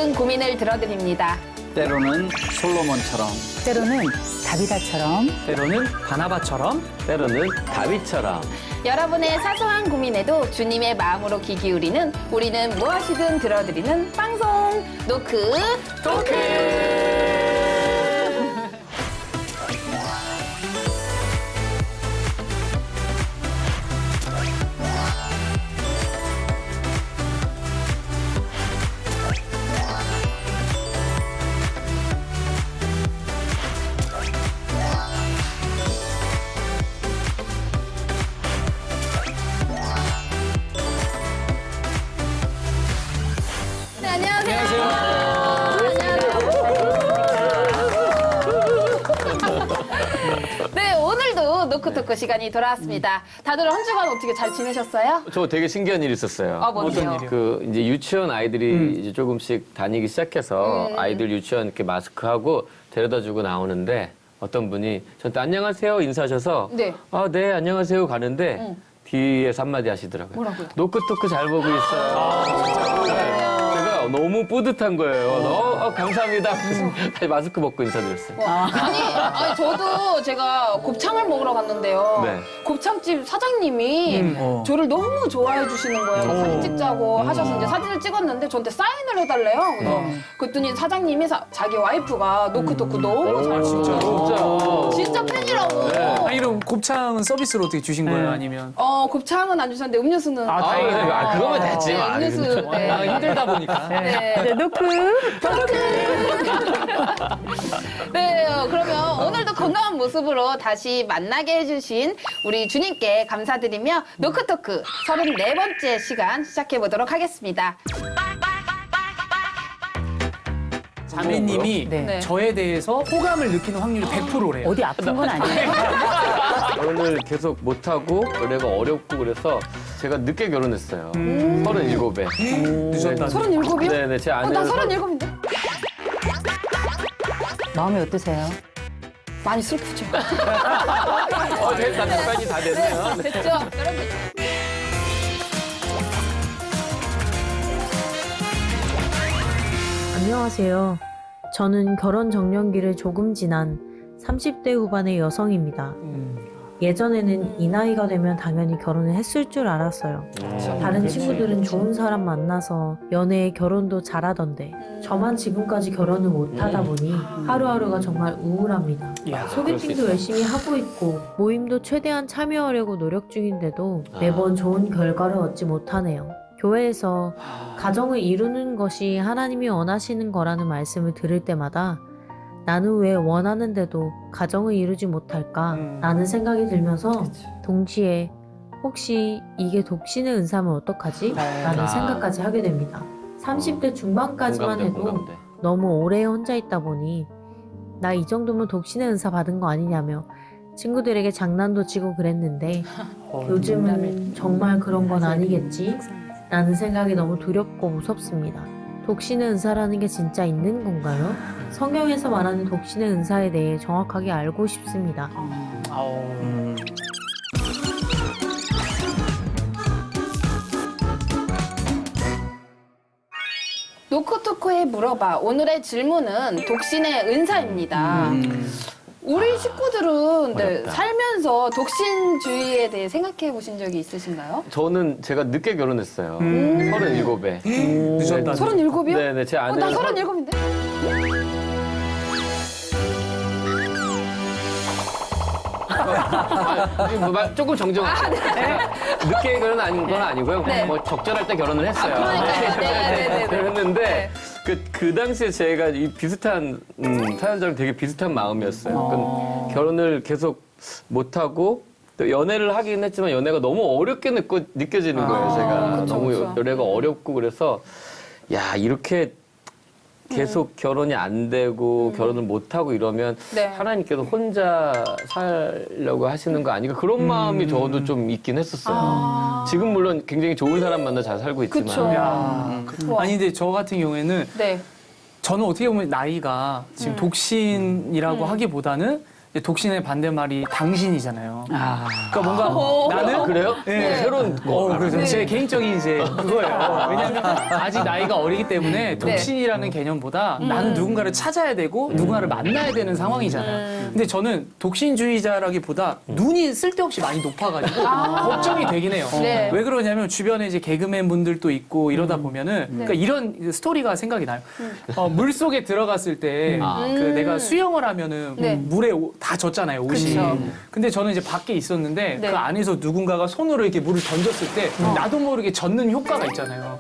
사소한 고민을 들어드립니다. 때로는 솔로몬처럼, 때로는 다비다처럼, 때로는 바나바처럼, 때로는 다윗처럼. 여러분의 사소한 고민에도 주님의 마음으로 귀 기울이는 우리는 무엇이든 들어드리는 방송 노크 토크. 네, 네, 오늘도 노크토크 시간이 돌아왔습니다. 다들 한 주간 어떻게 잘 지내셨어요? 저 되게 신기한 일이 있었어요. 뭔데요? 그 이제 유치원 아이들이 이제 조금씩 다니기 시작해서 아이들 유치원 이렇게 마스크하고 데려다주고 나오는데 어떤 분이 저한테 안녕하세요 인사하셔서 네. 아, 네, 안녕하세요 가는데 뒤에서 한마디 하시더라고요. 뭐라고요? 노크토크 잘 보고 있어요. 제가 너무 뿌듯한 거예요. 감사합니다. 다시 마스크 벗고 인사드렸어요. 아니, 저도 제가 곱창을 먹으러 갔는데요. 네. 곱창집 사장님이 저를 너무 좋아해 주시는 거예요. 사진 찍자고 하셔서 이제 사진을 찍었는데 저한테 사인을 해달래요. 그래서 그랬더니 사장님이 자기 와이프가 노크토크 너무 잘하시고 진짜 팬이라고. 아니 그럼 곱창은 서비스로 어떻게 주신 거예요? 아니면 곱창은 안 주셨는데 음료수는 다행이네요. 그거면 됐지. 네, 음료수. 네. 힘들다 보니까. 네. 노크. 네, 그러면 오늘도 건강한 모습으로 다시 만나게 해주신 우리 주님께 감사드리며 노크토크 34번째 시간 시작해보도록 하겠습니다. 자매님이 네. 저에 대해서 호감을 느끼는 확률이 100%래요. 어디 아픈 건 아니에요? 결혼을 계속 못하고 연애가 어렵고 그래서 제가 늦게 결혼했어요. 37에. 늦었다. 37이요? 네네, 제 나 아내는 37인데? 마음이 어떠세요? 많이 슬프죠? 됐다, 답변이 다 됐네요. 네. 됐죠? 여러분. 안녕하세요. 저는 결혼 정년기를 조금 지난 30대 후반의 여성입니다. 예전에는 이 나이가 되면 당연히 결혼을 했을 줄 알았어요. 다른 친구들은 좋은 사람 만나서 연애, 결혼도 잘하던데 저만 지금까지 결혼을 못하다 보니 하루하루가 정말 우울합니다. 소개팅도 열심히 하고 있고 모임도 최대한 참여하려고 노력 중인데도 매번 좋은 결과를 얻지 못하네요. 교회에서 가정을 이루는 것이 하나님이 원하시는 거라는 말씀을 들을 때마다 나는 왜 원하는데도 가정을 이루지 못할까? 라는 생각이 들면서 동시에 혹시 이게 독신의 은사면 어떡하지? 라는 생각까지 하게 됩니다. 30대 중반까지만 해도 공감돼. 너무 오래 혼자 있다 보니 나 이 정도면 독신의 은사 받은 거 아니냐며 친구들에게 장난도 치고 그랬는데 요즘은 정말 그런 건 아니겠지? 라는 생각이 너무 두렵고 무섭습니다. 독신의 은사라는 게 진짜 있는 건가요? 성경에서 말하는 독신의 은사에 대해 정확하게 알고 싶습니다. 노크토크에 물어봐. 오늘의 질문은 독신의 은사입니다. 우리 식구들은 살면서 독신주의에 대해 생각해 보신 적이 있으신가요? 저는 제가 늦게 결혼했어요. 37에. 늦었다. 37이요? 네네, 제 나 아내는 37인데? 조금 정정할게요. 늦게 결혼 아닌 건 아니고요. 네. 뭐 적절할 때 결혼을 했어요. 그러니까요. 네. 그랬는데 네. 그 당시에 제가 이 비슷한 사연자랑 되게 비슷한 마음이었어요. 그러니까 결혼을 계속 못하고 또 연애를 하긴 했지만 연애가 너무 어렵게 느껴지는 거예요. 제가 그쵸, 너무 그쵸. 연애가 어렵고 그래서 야 이렇게 계속 결혼이 안 되고 결혼을 못 하고 이러면 네. 하나님께서 혼자 살려고 하시는 거 아닌가 그런 마음이 저도 좀 있긴 했었어요. 지금 물론 굉장히 좋은 사람 만나 잘 살고 있지만 그쵸. 와. 아니 근데 저 같은 경우에는 네. 저는 어떻게 보면 나이가 지금 독신이라고 하기보다는 이제 독신의 반대말이 당신이잖아요. 그러니까 뭔가 나는 그래요? 네. 새로운 거. 그래서 제 개인적인 이제 그거예요. 왜냐하면 아직 나이가 어리기 때문에 독신이라는 개념보다 나는 누군가를 찾아야 되고 누군가를 만나야 되는 상황이잖아요. 근데 저는 독신주의자라기보다 눈이 쓸데없이 많이 높아가지고 걱정이 되긴 해요. 네. 왜 그러냐면 주변에 이제 개그맨 분들도 있고 이러다 보면은 그러니까 이런 스토리가 생각이 나요. 물 속에 들어갔을 때 그 내가 수영을 하면은 네. 물에 다 젖잖아요, 옷이. 그쵸. 근데 저는 이제 밖에 있었는데 네. 그 안에서 누군가가 손으로 이렇게 물을 던졌을 때 나도 모르게 젖는 효과가 있잖아요.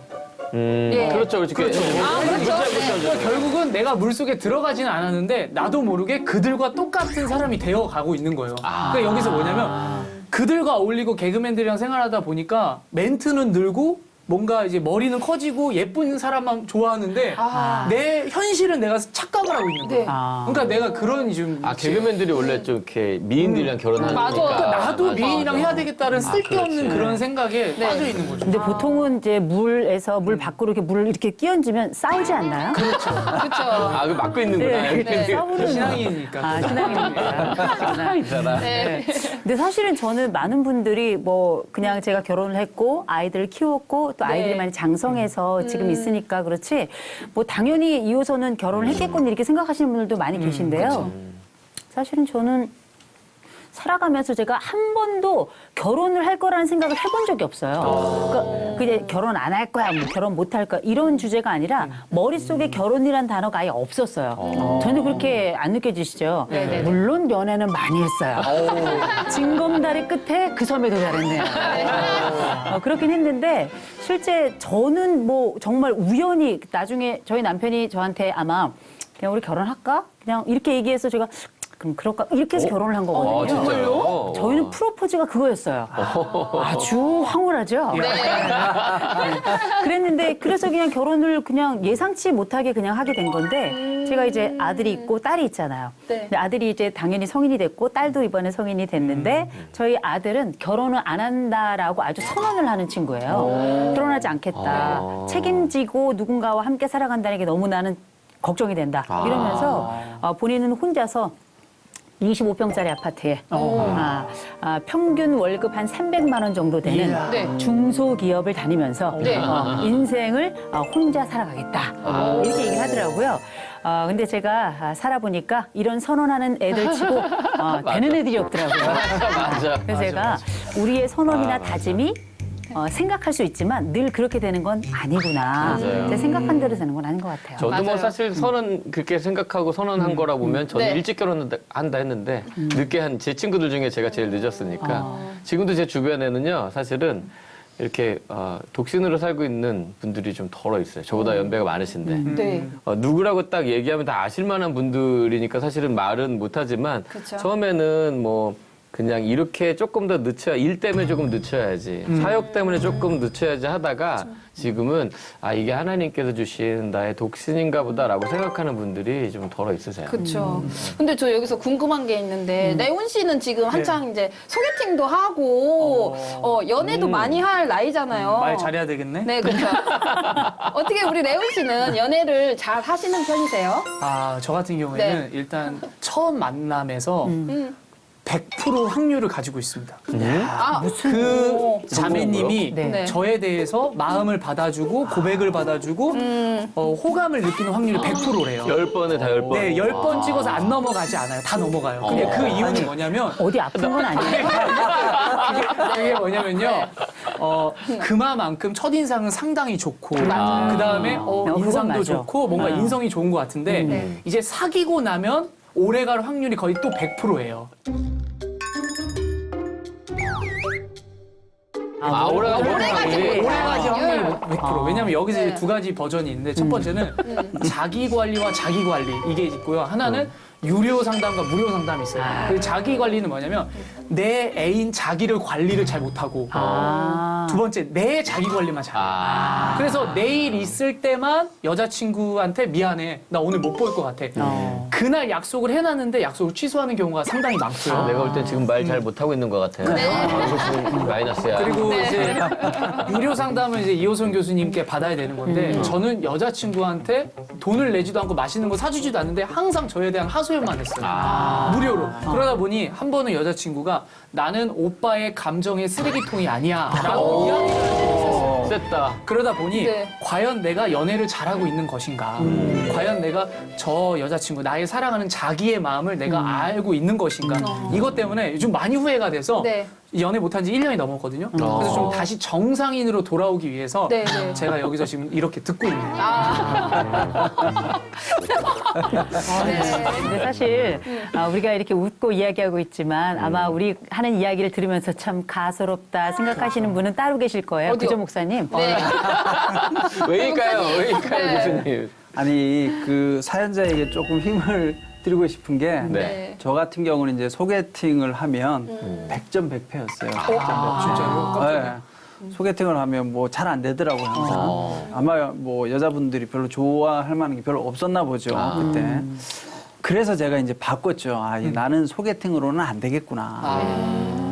예. 그렇죠, 그렇죠. 그렇죠. 그러니까 결국은 내가 물 속에 들어가지는 않았는데 나도 모르게 그들과 똑같은 사람이 되어 가고 있는 거예요. 그러니까 여기서 뭐냐면 그들과 어울리고 개그맨들이랑 생활하다 보니까 멘트는 늘고 뭔가 이제 머리는 커지고 예쁜 사람만 좋아하는데 내 현실은 내가 착각을 하고 있는 거예요. 네. 그러니까 내가 그런 좀 개그맨들이 원래 좀 이렇게 미인들이랑 결혼하니까. 맞아. 그러니까 나도 맞아. 미인이랑 해야 되겠다는 쓸데없는 그렇지. 그런 생각에 빠져 있는 거죠. 근데 보통은 이제 물에서 물 밖으로 이렇게 물을 이렇게 끼얹으면 싸우지 않나요? 그렇죠. 그 막고 있는구나. 네, 싸우는 신앙이니까. 아, 신앙이니까. 있잖아. 네. 근데 사실은 저는 많은 분들이 뭐 그냥 제가 결혼을 했고 아이들을 키웠고 또 아이들이 많이 장성해서 지금 있으니까 그렇지 뭐 당연히 2호선은 결혼을 했겠거니 이렇게 생각하시는 분들도 많이 계신데요. 사실은 저는 살아가면서 제가 한 번도 결혼을 할 거라는 생각을 해본 적이 없어요. 그러니까 그냥 결혼 안 할 거야, 뭐 결혼 못 할 거야 이런 주제가 아니라 머릿속에 결혼이란 단어가 아예 없었어요. 전혀 그렇게 안 느껴지시죠? 네네네. 물론 연애는 많이 했어요. 징검다리 끝에 그 섬에 도달했네요. 그렇긴 했는데 실제 저는 뭐 정말 우연히 나중에 저희 남편이 저한테 아마 그냥 우리 결혼할까? 그냥 이렇게 얘기해서 제가 그럼 그럴까? 이렇게 해서 결혼을 한 거거든요. 진짜요? 저희는 프로포즈가 그거였어요. 아주 황홀하죠? 네. 그랬는데 그래서 그냥 결혼을 그냥 예상치 못하게 그냥 하게 된 건데 제가 이제 아들이 있고 딸이 있잖아요. 네. 근데 아들이 이제 당연히 성인이 됐고 딸도 이번에 성인이 됐는데 저희 아들은 결혼을 안 한다라고 아주 선언을 하는 친구예요. 결혼하지 않겠다. 책임지고 누군가와 함께 살아간다는 게 너무 나는 걱정이 된다. 이러면서 본인은 혼자서 25평짜리 아파트에 평균 월급 한 300만 원 정도 되는 네. 중소기업을 다니면서 네. 인생을 혼자 살아가겠다. 이렇게 얘기를 하더라고요. 근데 제가 살아보니까 이런 선언하는 애들 치고 되는 애들이 없더라고요. 맞아. 그래서 제가 우리의 선언이나 다짐이 생각할 수 있지만 늘 그렇게 되는 건 아니구나. 맞아요. 제 생각한 대로 되는 건 아닌 것 같아요. 저도 뭐 맞아요. 사실 선언 그렇게 생각하고 선언한 거라 보면 저는 네. 일찍 결혼한다 했는데 늦게 한 제 친구들 중에 제가 제일 늦었으니까 지금도 제 주변에는요 사실은 이렇게 독신으로 살고 있는 분들이 좀 덜어 있어요. 저보다 연배가 많으신데 네. 누구라고 딱 얘기하면 다 아실 만한 분들이니까 사실은 말은 못하지만 그쵸. 처음에는 뭐 그냥 이렇게 조금 더 늦춰야 일 때문에 조금 늦춰야지 사역 때문에 조금 늦춰야지 하다가 지금은 이게 하나님께서 주신 나의 독신인가 보다라고 생각하는 분들이 좀 덜어 있으세요. 그렇죠. 근데 저 여기서 궁금한 게 있는데 레온 씨는 지금 한창 이제 소개팅도 하고 연애도 많이 할 나이잖아요. 말 잘해야 되겠네. 네, 그렇죠. 어떻게 우리 레온 씨는 연애를 잘 하시는 편이세요? 저 같은 경우에는 네. 일단 처음 만남에서 100% 확률을 가지고 있습니다. 그 자매님이 네. 저에 대해서 마음을 받아주고 고백을 받아주고 호감을 느끼는 확률이 100%래요. 10번에 다 10번. 네, 10번 찍어서 안 넘어가지 않아요. 다 넘어가요. 근데 그 이유는 뭐냐면 어디 아픈 건 아니에요. 그게 뭐냐면요. 그만큼 첫인상은 상당히 좋고 그 다음에 그건 인상도 맞아. 좋고 뭔가 인성이 좋은 것 같은데 이제 사귀고 나면 오래갈 확률이 거의 또 100%예요. 오래가 오래가지 오래가지 확률이 100%. 왜냐면 여기서 네. 이제 두 가지 버전이 있는데 첫 번째는 자기 관리와 자기 관리 이게 있고요. 하나는 유료 상담과 무료 상담이 있어요. 그 자기 관리는 뭐냐면 내 애인 자기를 관리를 잘 못하고 두 번째 내 자기 관리만 잘해. 그래서 내일 있을 때만 여자친구한테 미안해. 나 오늘 못 볼 것 같아. 그날 약속을 해놨는데 약속을 취소하는 경우가 상당히 많고요. 내가 볼 때 지금 말 잘 못하고 있는 것 같아요. 이거 지금 마이너스야. 그리고 이제 유료 상담은 이제 이호선 교수님께 받아야 되는 건데 저는 여자친구한테 돈을 내지도 않고 맛있는 거 사주지도 않는데 항상 저에 대한 하소연만 했어요. 무료로. 그러다 보니 한 번은 여자친구가 나는 오빠의 감정의 쓰레기통이 아니야 라고 이야기를 한 적이 있었어요. 셌다. 그러다 보니 네. 과연 내가 연애를 잘하고 있는 것인가? 과연 내가 저 여자친구, 나의 사랑하는 자기의 마음을 내가 알고 있는 것인가? 이것 때문에 요즘 많이 후회가 돼서 네. 연애 못한 지 1년이 넘었거든요. 그래서 좀 다시 정상인으로 돌아오기 위해서 네, 네. 제가 여기서 지금 이렇게 듣고 있네요. 근데 사실 우리가 이렇게 웃고 이야기하고 있지만 아마 우리 하는 이야기를 들으면서 참 가소롭다 생각하시는 분은 따로 계실 거예요. 어디요? 그죠, 목사님? 네. 왜일까요? 왜일까요, 네. 교수님? 아니 그 사연자에게 조금 힘을 드리고 싶은 게 네. 저 같은 경우는 이제 소개팅을 하면 100점 100패였어요. 진짜요? 소개팅을 하면 뭐 잘 안 되더라고요, 항상. 아마 뭐 여자분들이 별로 좋아할 만한 게 별로 없었나 보죠, 그때. 그래서 제가 이제 바꿨죠. 나는 소개팅으로는 안 되겠구나.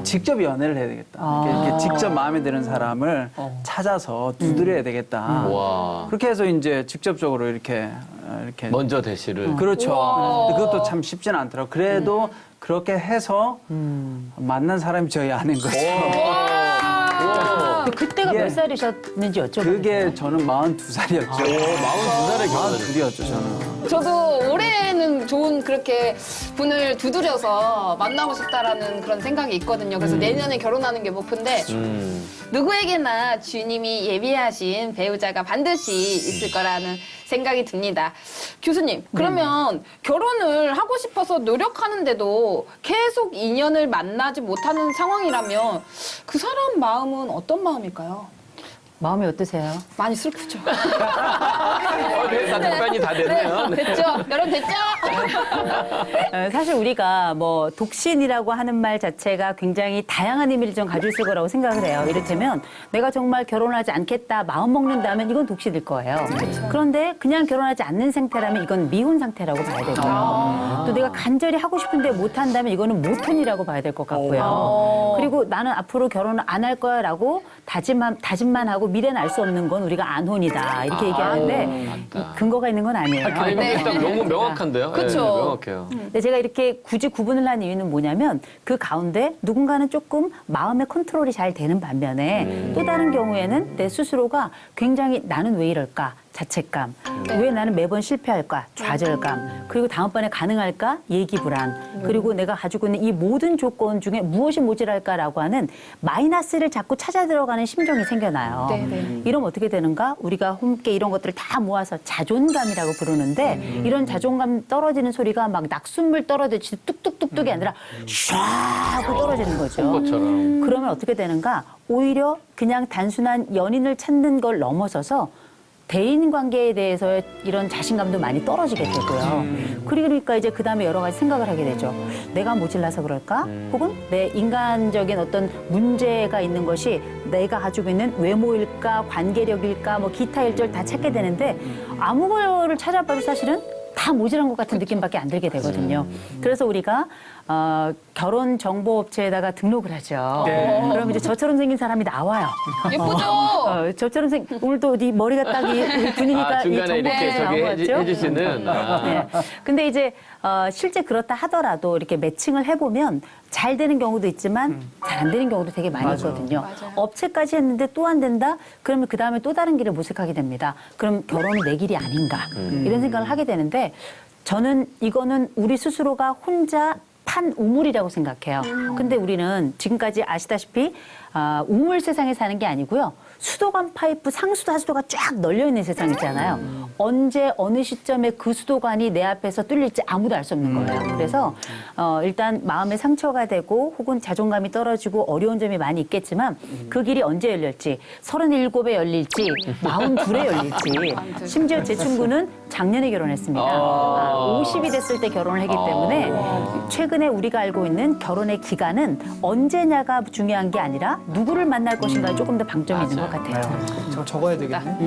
직접 연애를 해야 되겠다. 이렇게 직접 마음에 드는 사람을 찾아서 두드려야 되겠다. 와. 그렇게 해서 이제 직접적으로 이렇게 먼저 대시를. 그렇죠. 우와. 근데 그것도 참 쉽지는 않더라고요. 그래도 그렇게 해서 만난 사람이 저희 아내인 거죠. 그때가 이게- 몇 살이셨는지 여쭤볼게요. 그게 저는 42살이었죠. 42살에 결혼을 42였죠, 저는. 저도 올해는 좋은 그렇게 분을 두드려서 만나고 싶다라는 그런 생각이 있거든요. 그래서 내년에 결혼하는 게 목표인데 누구에게나 주님이 예비하신 배우자가 반드시 있을 거라는 생각이 듭니다. 교수님, 그러면 결혼을 하고 싶어서 노력하는데도 계속 인연을 만나지 못하는 상황이라면 그 사람 마음은 어떤 마음일까요? 마음이 어떠세요? 많이 슬프죠. 다 답변이 다 됐네요. 네. 됐죠? 여러분 됐죠? 사실 우리가 뭐 독신이라고 하는 말 자체가 굉장히 다양한 의미를 좀 가지고 있을 거라고 생각을 해요. 이를테면 내가 정말 결혼하지 않겠다 마음 먹는다면 이건 독신일 거예요. 그런데 그냥 결혼하지 않는 상태라면 이건 미혼 상태라고 봐야 되고요. 또 내가 간절히 하고 싶은데 못한다면 이거는 모혼이라고 봐야 될 것 같고요. 그리고 나는 앞으로 결혼을 안 할 거야라고 다짐만 하고 미래는 알 수 없는 건 우리가 안혼이다 이렇게 얘기하는데 근거가 있는 건 아니에요. 일단 너무 명확한데요. 그쵸. 네, 명확해요. 근데 제가 이렇게 굳이 구분을 한 이유는 뭐냐면 그 가운데 누군가는 조금 마음의 컨트롤이 잘 되는 반면에 또 다른 경우에는 내 스스로가 굉장히 나는 왜 이럴까? 자책감. 왜 나는 매번 실패할까? 좌절감. 그리고 다음번에 가능할까? 예기불안. 그리고 내가 가지고 있는 이 모든 조건 중에 무엇이 모자랄까라고 하는 마이너스를 자꾸 찾아 들어가는 심정이 생겨나요. 네. 이러면 어떻게 되는가? 우리가 함께 이런 것들을 다 모아서 자존감이라고 부르는데 이런 자존감 떨어지는 소리가 막 낙숫물 떨어지듯이 뚝뚝뚝뚝이 아니라 샤 하고 떨어지는 거죠. 것처럼. 그러면 어떻게 되는가? 오히려 그냥 단순한 연인을 찾는 걸 넘어서서 대인 관계에 대해서의 이런 자신감도 많이 떨어지게 되고요. 그러니까 이제 그 다음에 여러 가지 생각을 하게 되죠. 내가 모질라서 그럴까? 혹은 내 인간적인 어떤 문제가 있는 것이 내가 가지고 있는 외모일까, 관계력일까, 뭐 기타 일절 다 찾게 되는데 아무 거를 찾아봐도 사실은 다 모자란 것 같은 느낌밖에 안 들게 되거든요. 그래서 우리가 결혼 정보 업체에다가 등록을 하죠. 그럼 이제 저처럼 생긴 사람이 나와요. 예쁘죠? 저처럼 오늘도 네 머리가 딱 분위기가 중간에 이 이렇게 정보 저기 나왔죠? 해주시는. 네. 근데 이제 실제 그렇다 하더라도 이렇게 매칭을 해보면 잘 되는 경우도 있지만 잘 안 되는 경우도 되게 많이 있거든요. 맞아요. 업체까지 했는데 또 안 된다? 그러면 그 다음에 또 다른 길을 모색하게 됩니다. 그럼 결혼은 내 길이 아닌가? 이런 생각을 하게 되는데 저는 이거는 우리 스스로가 혼자 판 우물이라고 생각해요. 근데 우리는 지금까지 아시다시피 우물 세상에 사는 게 아니고요. 수도관 파이프 상수도 하수도가 쫙 널려 있는 세상 있잖아요. 언제 어느 시점에 그 수도관이 내 앞에서 뚫릴지 아무도 알 수 없는 거예요. 그래서 일단 마음에 상처가 되고 혹은 자존감이 떨어지고 어려운 점이 많이 있겠지만 그 길이 언제 열릴지 37에 열릴지 42에 열릴지 심지어 제 친구는 작년에 결혼했습니다. 50이 됐을 때 결혼을 했기 때문에 최근에 우리가 알고 있는 결혼의 기간은 언제냐가 중요한 게 아니라 누구를 만날 것인가에 조금 더 방점이 있는 것 것 같아요. 저 적어야 되겠네.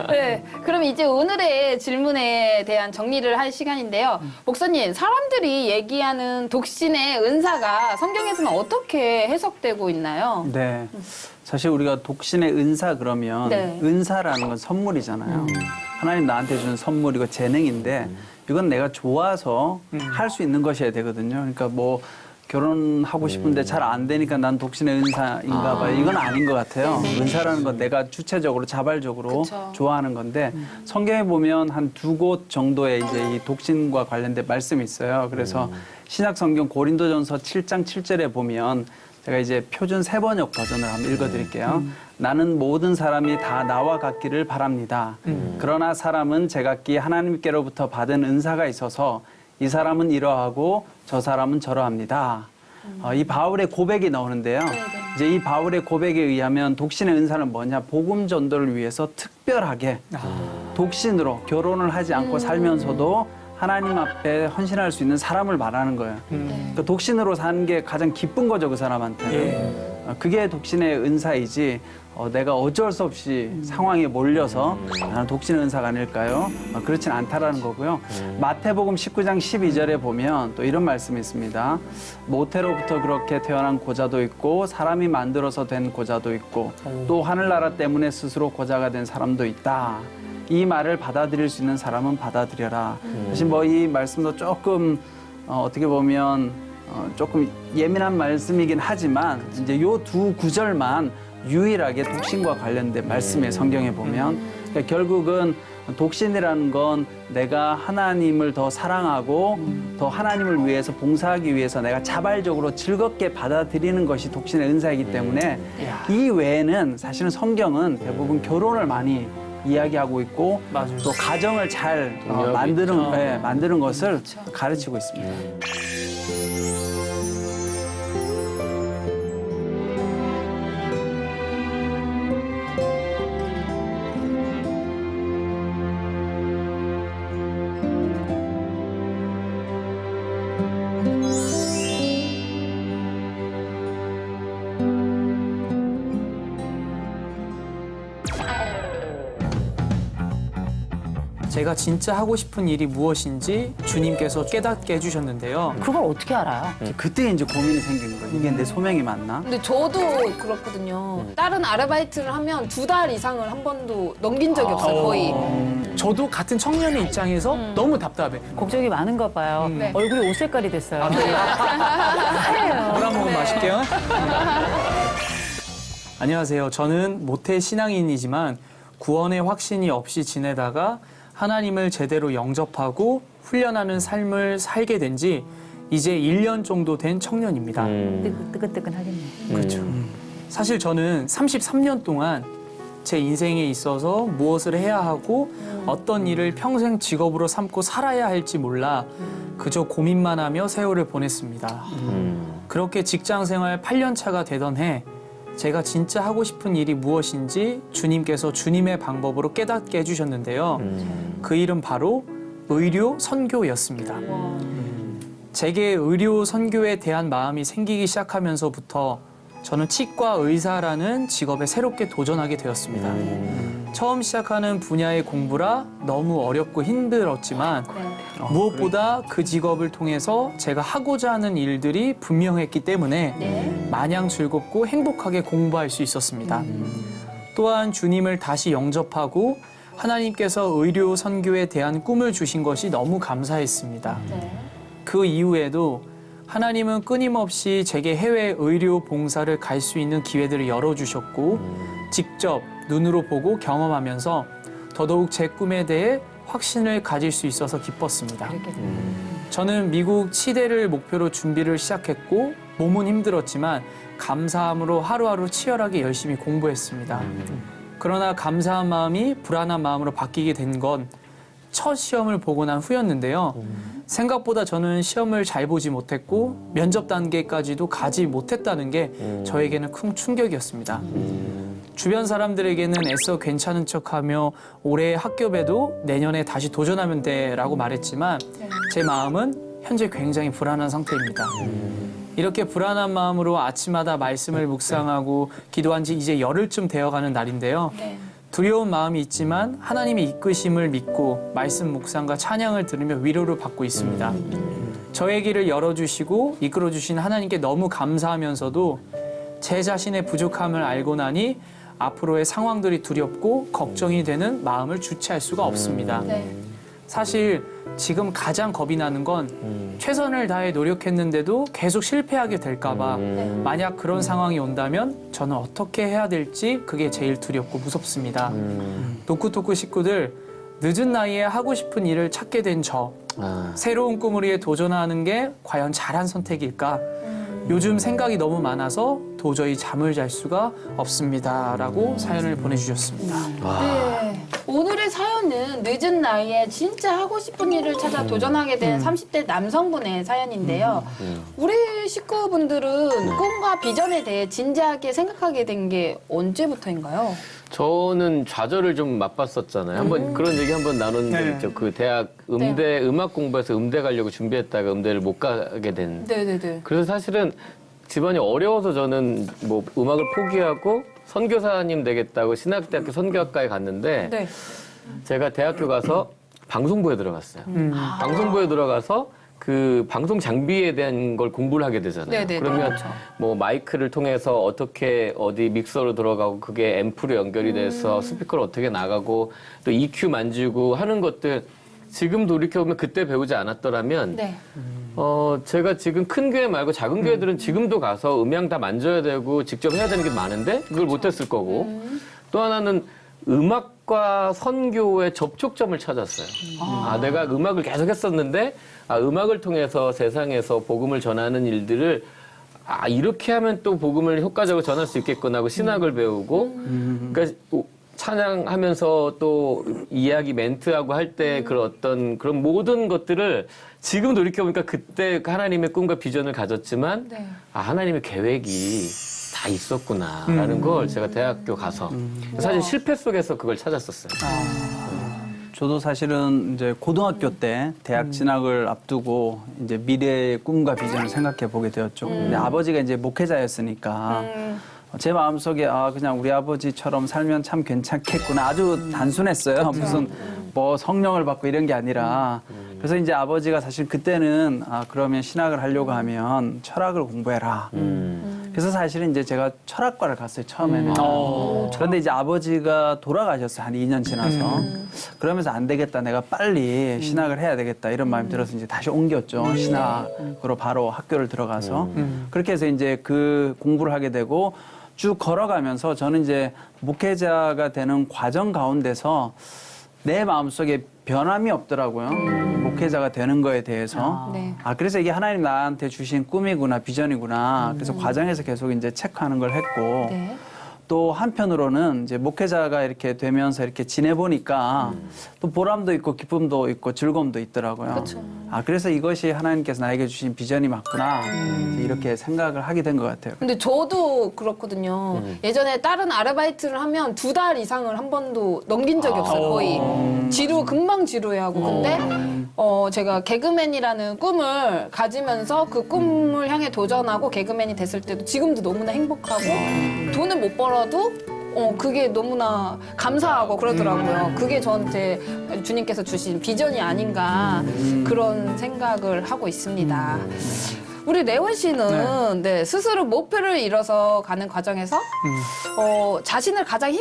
네, 그럼 이제 오늘의 질문에 대한 정리를 할 시간인데요. 목사님, 사람들이 얘기하는 독신의 은사가 성경에서는 어떻게 해석되고 있나요? 네. 사실 우리가 독신의 은사 그러면 네. 은사라는 건 선물이잖아요. 하나님 나한테 준 선물이고 재능인데 이건 내가 좋아서 할 수 있는 것이어야 되거든요. 그러니까 뭐 결혼하고 싶은데 잘 안 되니까 난 독신의 은사인가 봐요. 이건 아닌 것 같아요. 은사라는 건 내가 주체적으로 자발적으로 그쵸. 좋아하는 건데 성경에 보면 한 2곳 정도의 이제 이 독신과 관련된 말씀이 있어요. 그래서 신약 성경 고린도전서 7장 7절에 보면 제가 이제 표준 세번역 버전을 한번 읽어드릴게요. 나는 모든 사람이 다 나와 같기를 바랍니다. 그러나 사람은 제각기 하나님께로부터 받은 은사가 있어서 이 사람은 이러하고 저 사람은 저러합니다. 이 바울의 고백이 나오는데요. 이제 이 바울의 고백에 의하면 독신의 은사는 뭐냐? 복음 전도를 위해서 특별하게 독신으로 결혼을 하지 않고 살면서도 하나님 앞에 헌신할 수 있는 사람을 말하는 거예요. 그러니까 독신으로 사는 게 가장 기쁜 거죠, 그 사람한테는. 그게 독신의 은사이지 내가 어쩔 수 없이 상황에 몰려서 나는 독신의 은사가 아닐까요? 그렇진 않다라는 거고요. 마태복음 19장 12절에 보면 또 이런 말씀이 있습니다. 모태로부터 그렇게 태어난 고자도 있고 사람이 만들어서 된 고자도 있고 또 하늘나라 때문에 스스로 고자가 된 사람도 있다. 이 말을 받아들일 수 있는 사람은 받아들여라. 사실 뭐 이 말씀도 조금 어떻게 보면 조금 예민한 말씀이긴 하지만 이제 요 두 구절만 유일하게 독신과 관련된 말씀에 성경에 보면 그러니까 결국은 독신이라는 건 내가 하나님을 더 사랑하고 더 하나님을 위해서 봉사하기 위해서 내가 자발적으로 즐겁게 받아들이는 것이 독신의 은사이기 때문에 이 외에는 사실은 성경은 대부분 결혼을 많이 이야기하고 있고 맞아요. 또 가정을 잘 만드는 것을 가르치고 있습니다. 제가 진짜 하고 싶은 일이 무엇인지 주님께서 깨닫게 해주셨는데요. 그걸 어떻게 알아요? 그때 이제 고민이 생기는 거예요. 이게 내 소명이 맞나? 근데 저도 그렇거든요. 다른 아르바이트를 하면 2달 이상을 한 번도 넘긴 적이 없어요, 거의. 저도 같은 청년의 입장에서 너무 답답해. 걱정이 많은가 봐요. 네. 얼굴이 옷 색깔이 됐어요. 물 한 모금 마실게요. 안녕하세요. 저는 모태 신앙인이지만 구원의 확신이 없이 지내다가 하나님을 제대로 영접하고 훈련하는 삶을 살게 된 지 이제 1년 정도 된 청년입니다. 뜨끈뜨끈하겠네요. 그렇죠. 사실 저는 33년 동안 제 인생에 있어서 무엇을 해야 하고 어떤 일을 평생 직업으로 삼고 살아야 할지 몰라 그저 고민만 하며 세월을 보냈습니다. 그렇게 직장 생활 8년 차가 되던 해 제가 진짜 하고 싶은 일이 무엇인지 주님께서 주님의 방법으로 깨닫게 해주셨는데요. 그 일은 바로 의료 선교였습니다. 제게 의료 선교에 대한 마음이 생기기 시작하면서부터 저는 치과 의사라는 직업에 새롭게 도전하게 되었습니다. 처음 시작하는 분야의 공부라 너무 어렵고 힘들었지만 무엇보다 그 직업을 통해서 제가 하고자 하는 일들이 분명했기 때문에 마냥 즐겁고 행복하게 공부할 수 있었습니다. 또한 주님을 다시 영접하고 하나님께서 의료 선교에 대한 꿈을 주신 것이 너무 감사했습니다. 그 이후에도 하나님은 끊임없이 제게 해외 의료 봉사를 갈 수 있는 기회들을 열어주셨고 직접 눈으로 보고 경험하면서 더더욱 제 꿈에 대해 확신을 가질 수 있어서 기뻤습니다. 저는 미국 치대를 목표로 준비를 시작했고 몸은 힘들었지만 감사함으로 하루하루 치열하게 열심히 공부했습니다. 그러나 감사한 마음이 불안한 마음으로 바뀌게 된 건 첫 시험을 보고 난 후였는데요. 생각보다 저는 시험을 잘 보지 못했고 면접 단계까지도 가지 못했다는 게 저에게는 큰 충격이었습니다. 주변 사람들에게는 애써 괜찮은 척하며 올해 학교배도 내년에 다시 도전하면 돼라고 말했지만 제 마음은 현재 굉장히 불안한 상태입니다. 이렇게 불안한 마음으로 아침마다 말씀을 묵상하고 기도한 지 이제 열흘쯤 되어가는 날인데요. 네. 두려운 마음이 있지만 하나님의 이끄심을 믿고 말씀 묵상과 찬양을 들으며 위로를 받고 있습니다. 저의 길을 열어주시고 이끌어주신 하나님께 너무 감사하면서도 제 자신의 부족함을 알고 나니 앞으로의 상황들이 두렵고 걱정이 되는 마음을 주체할 수가 없습니다. 네. 사실 지금 가장 겁이 나는 건 최선을 다해 노력했는데도 계속 실패하게 될까 봐 만약 그런 상황이 온다면 저는 어떻게 해야 될지 그게 제일 두렵고 무섭습니다. 도쿠토쿠 식구들, 늦은 나이에 하고 싶은 일을 찾게 된 저, 새로운 꿈을 위해 도전하는 게 과연 잘한 선택일까? 요즘 생각이 너무 많아서 도저히 잠을 잘 수가 없습니다. 라고 사연을 보내주셨습니다. 네. 오늘의 사연은 늦은 나이에 진짜 하고 싶은 일을 찾아 도전하게 된 30대 남성분의 사연인데요. 우리 식구분들은 꿈과 비전에 대해 진지하게 생각하게 된 게 언제부터인가요? 저는 좌절을 좀 맛봤었잖아요. 한번 그런 얘기 한번 나눈 적 네. 있죠. 그 대학 음대 음악 공부해서 음대 가려고 준비했다가 음대를 못 가게 된. 네네네. 그래서 사실은 집안이 어려워서 저는 뭐 음악을 포기하고 선교사님 되겠다고 신학대학교 선교학과에 갔는데 네. 제가 대학교 가서 방송부에 들어갔어요. 방송부에 들어가서 그 방송 장비에 대한 걸 공부를 하게 되잖아요. 네네네, 그러면 그렇죠. 뭐 마이크를 통해서 어떻게 어디 믹서로 들어가고 그게 앰프로 연결이 돼서 스피커로 어떻게 나가고 또 EQ 만지고 하는 것들 지금 돌이켜보면 그때 배우지 않았더라면 네. 제가 지금 큰 교회 말고 작은 교회들은 지금도 가서 음향 다 만져야 되고 직접 해야 되는 게 많은데 그걸 못했을 거고 또 하나는 음악과 선교의 접촉점을 찾았어요. 내가 음악을 계속 했었는데 음악을 통해서 세상에서 복음을 전하는 일들을 이렇게 하면 또 복음을 효과적으로 전할 수 있겠구나 하고 신학을 배우고 그러니까 찬양하면서 또 이야기 멘트하고 할 때 그런 어떤 그런 모든 것들을 지금 돌이켜보니까 그때 하나님의 꿈과 비전을 가졌지만 네. 하나님의 계획이 다 있었구나라는 걸 제가 대학교 가서 사실 실패 속에서 그걸 찾았었어요. 저도 사실은 이제 고등학교 때 대학 진학을 앞두고 이제 미래의 꿈과 비전을 생각해 보게 되었죠. 근데 아버지가 이제 목회자였으니까 제 마음속에 그냥 우리 아버지처럼 살면 참 괜찮겠구나. 아주 단순했어요. 무슨 뭐 성령을 받고 이런 게 아니라. 그래서 이제 아버지가 사실 그때는 그러면 신학을 하려고 하면 철학을 공부해라. 그래서 사실은 이제 제가 철학과를 갔어요, 처음에는. 그런데 이제 아버지가 돌아가셨어요, 한 2년 지나서. 그러면서 안 되겠다, 내가 빨리 신학을 해야 되겠다, 이런 마음이 들어서 이제 다시 옮겼죠. 신학으로 바로 학교를 들어가서. 그렇게 해서 이제 그 공부를 하게 되고 쭉 걸어가면서 저는 이제 목회자가 되는 과정 가운데서 내 마음속에 변함이 없더라고요. 목회자가 되는 거에 대해서. 네. 그래서 이게 하나님 나한테 주신 꿈이구나, 비전이구나. 그래서 과정에서 계속 이제 체크하는 걸 했고. 네. 또 한편으로는 이제 목회자가 이렇게 되면서 이렇게 지내보니까 또 보람도 있고 기쁨도 있고 즐거움도 있더라고요. 그쵸. 그래서 이것이 하나님께서 나에게 주신 비전이 맞구나. 이제 이렇게 생각을 하게 된 것 같아요. 근데 저도 그렇거든요. 예전에 다른 아르바이트를 하면 2달 이상을 한 번도 넘긴 적이 없어요, 거의. 금방 지루해하고. 근데 제가 개그맨이라는 꿈을 가지면서 그 꿈을 향해 도전하고 개그맨이 됐을 때도 지금도 너무나 행복하고 돈을 못 벌어도 그게 너무나 감사하고 그러더라고요. 그게 저한테 주님께서 주신 비전이 아닌가 그런 생각을 하고 있습니다. 우리 레원 씨는 네, 스스로 목표를 이뤄서 가는 과정에서 자신을 가장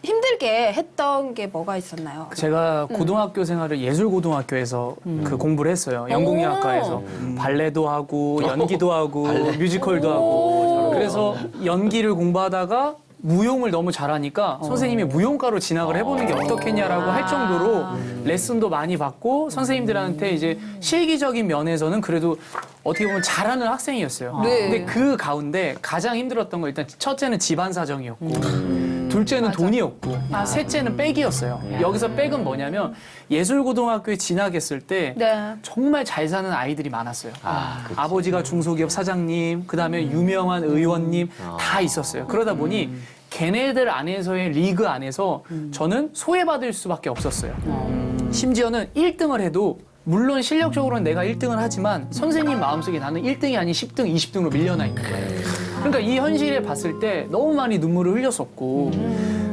힘들게 했던 게 뭐가 있었나요? 제가 고등학교 생활을 예술고등학교에서 그 공부를 했어요. 연극영화과에서. 발레도 하고 연기도 하고 뮤지컬도 하고. 그래서 연기를 공부하다가 무용을 너무 잘하니까 선생님이 무용과로 진학을 해보는 게 어떻겠냐라고 할 정도로 레슨도 많이 받고 선생님들한테 이제 실기적인 면에서는 그래도 어떻게 보면 잘하는 학생이었어요. 네. 근데 그 가운데 가장 힘들었던 건 일단 첫째는 집안 사정이었고 둘째는 돈이 없고 셋째는 백이었어요. 여기서 백은 뭐냐면 예술고등학교에 진학했을 때 네. 정말 잘 사는 아이들이 많았어요. 아버지가 중소기업 사장님, 그다음에 유명한 의원님 다 있었어요. 그러다 보니 걔네들 안에서의 리그 안에서 저는 소외받을 수밖에 없었어요. 심지어는 1등을 해도 물론 실력적으로는 내가 1등을 하지만 선생님 마음속에 나는 1등이 아닌 10등, 20등으로 밀려나 있는 거예요. 그러니까 이 현실에 봤을 때 너무 많이 눈물을 흘렸었고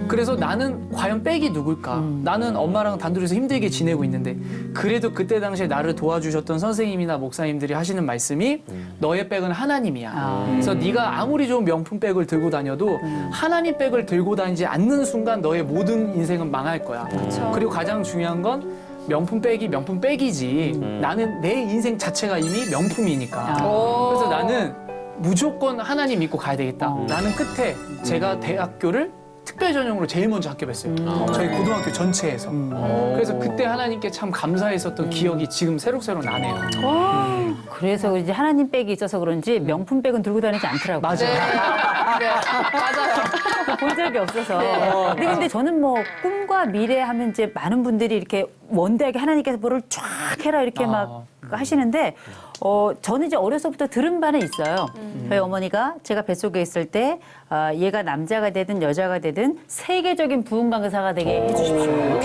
그래서 나는 과연 백이 누굴까? 나는 엄마랑 단둘이서 힘들게 지내고 있는데 그래도 그때 당시에 나를 도와주셨던 선생님이나 목사님들이 하시는 말씀이 너의 백은 하나님이야. 그래서 네가 아무리 좋은 명품 백을 들고 다녀도 하나님 백을 들고 다니지 않는 순간 너의 모든 인생은 망할 거야. 그리고 가장 중요한 건 명품 백이지. 나는 내 인생 자체가 이미 명품이니까. 그래서 나는 무조건 하나님 믿고 가야 되겠다. 라는 끝에 제가 대학교를 특별 전형으로 제일 먼저 합격했어요. 저희 고등학교 전체에서. 그래서 그때 하나님께 참 감사했었던 기억이 지금 새록새록 나네요. 그래서 이제 하나님 백이 있어서 그런지 명품 백은 들고 다니지 않더라고요. 맞아요. 네, 맞아요. 본 적이 없어서. 근데 저는 뭐 꿈과 미래 하면 이제 많은 분들이 이렇게 원대하게 하나님께서 뭐를 쫙 해라 이렇게 막 하시는데 저는 이제 어려서부터 들은 바는 있어요. 저희 어머니가 제가 뱃속에 있을 때 얘가 남자가 되든 여자가 되든 세계적인 부흥 강사가 되게 해주십시오.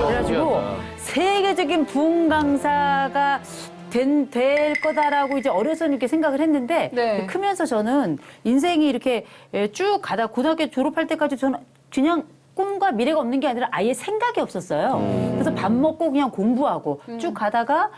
그래가지고 세계적인 부흥 강사가 될 거다라고 이제 어려서는 이렇게 생각을 했는데 네. 크면서 저는 인생이 이렇게 쭉 가다 고등학교 졸업할 때까지 저는 그냥 꿈과 미래가 없는 게 아니라 아예 생각이 없었어요. 그래서 밥 먹고 그냥 공부하고 쭉 가다가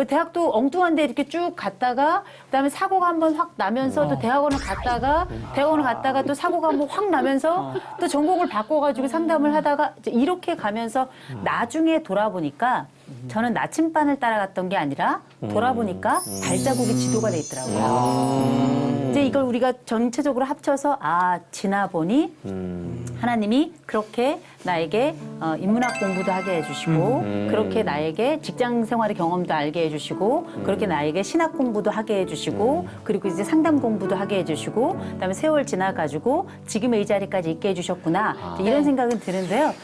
대학도 엉뚱한데 이렇게 쭉 갔다가 그다음에 사고가 한번 확 나면서 또 대학원을 갔다가 또 사고가 한번 확 나면서 또 전공을 바꿔가지고 상담을 하다가 이제 이렇게 가면서 나중에 돌아보니까 저는 나침반을 따라갔던 게 아니라 돌아보니까 발자국이 지도가 돼 있더라고요. 이제 이걸 우리가 전체적으로 합쳐서 지나보니 하나님이 그렇게 나에게 인문학 공부도 하게 해주시고 그렇게 나에게 직장 생활의 경험도 알게 해주시고 그렇게 나에게 신학 공부도 하게 해주시고 그리고 이제 상담 공부도 하게 해주시고 그다음에 세월 지나가지고 지금의 이 자리까지 있게 해주셨구나 이런 생각은 드는데요.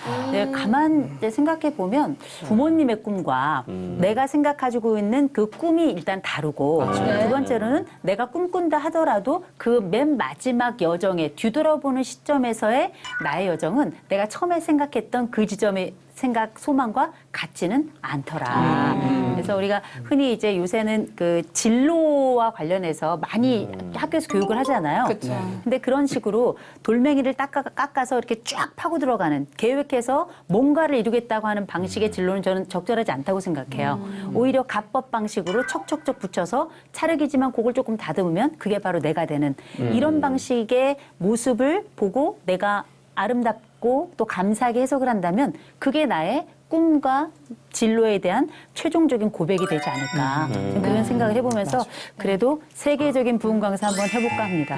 가만 생각해 보면 부모님의 꿈과 내가 생각가지고 있는 그 꿈이 일단 다르고 두 번째로는 내가 꿈꾼다 하더라도 그 맨 마지막 여정에 뒤돌아보는 시점에서의 나의 여정은 내가 처음에 생각했던 그 지점의 생각, 소망과 같지는 않더라. 그래서 우리가 흔히 이제 요새는 그 진로와 관련해서 많이 학교에서 교육을 하잖아요. 그쵸. 근데 그런 식으로 돌멩이를 깎아서 이렇게 쫙 파고 들어가는 계획해서 뭔가를 이루겠다고 하는 방식의 진로는 저는 적절하지 않다고 생각해요. 오히려 가법 방식으로 척척척 붙여서 찰흙이지만 그걸 조금 다듬으면 그게 바로 내가 되는 이런 방식의 모습을 보고 내가 아름답고 또 감사하게 해석을 한다면 그게 나의 꿈과 진로에 대한 최종적인 고백이 되지 않을까 그런 생각을 해보면서 그래도 세계적인 부흥 강사 한번 해볼까 합니다.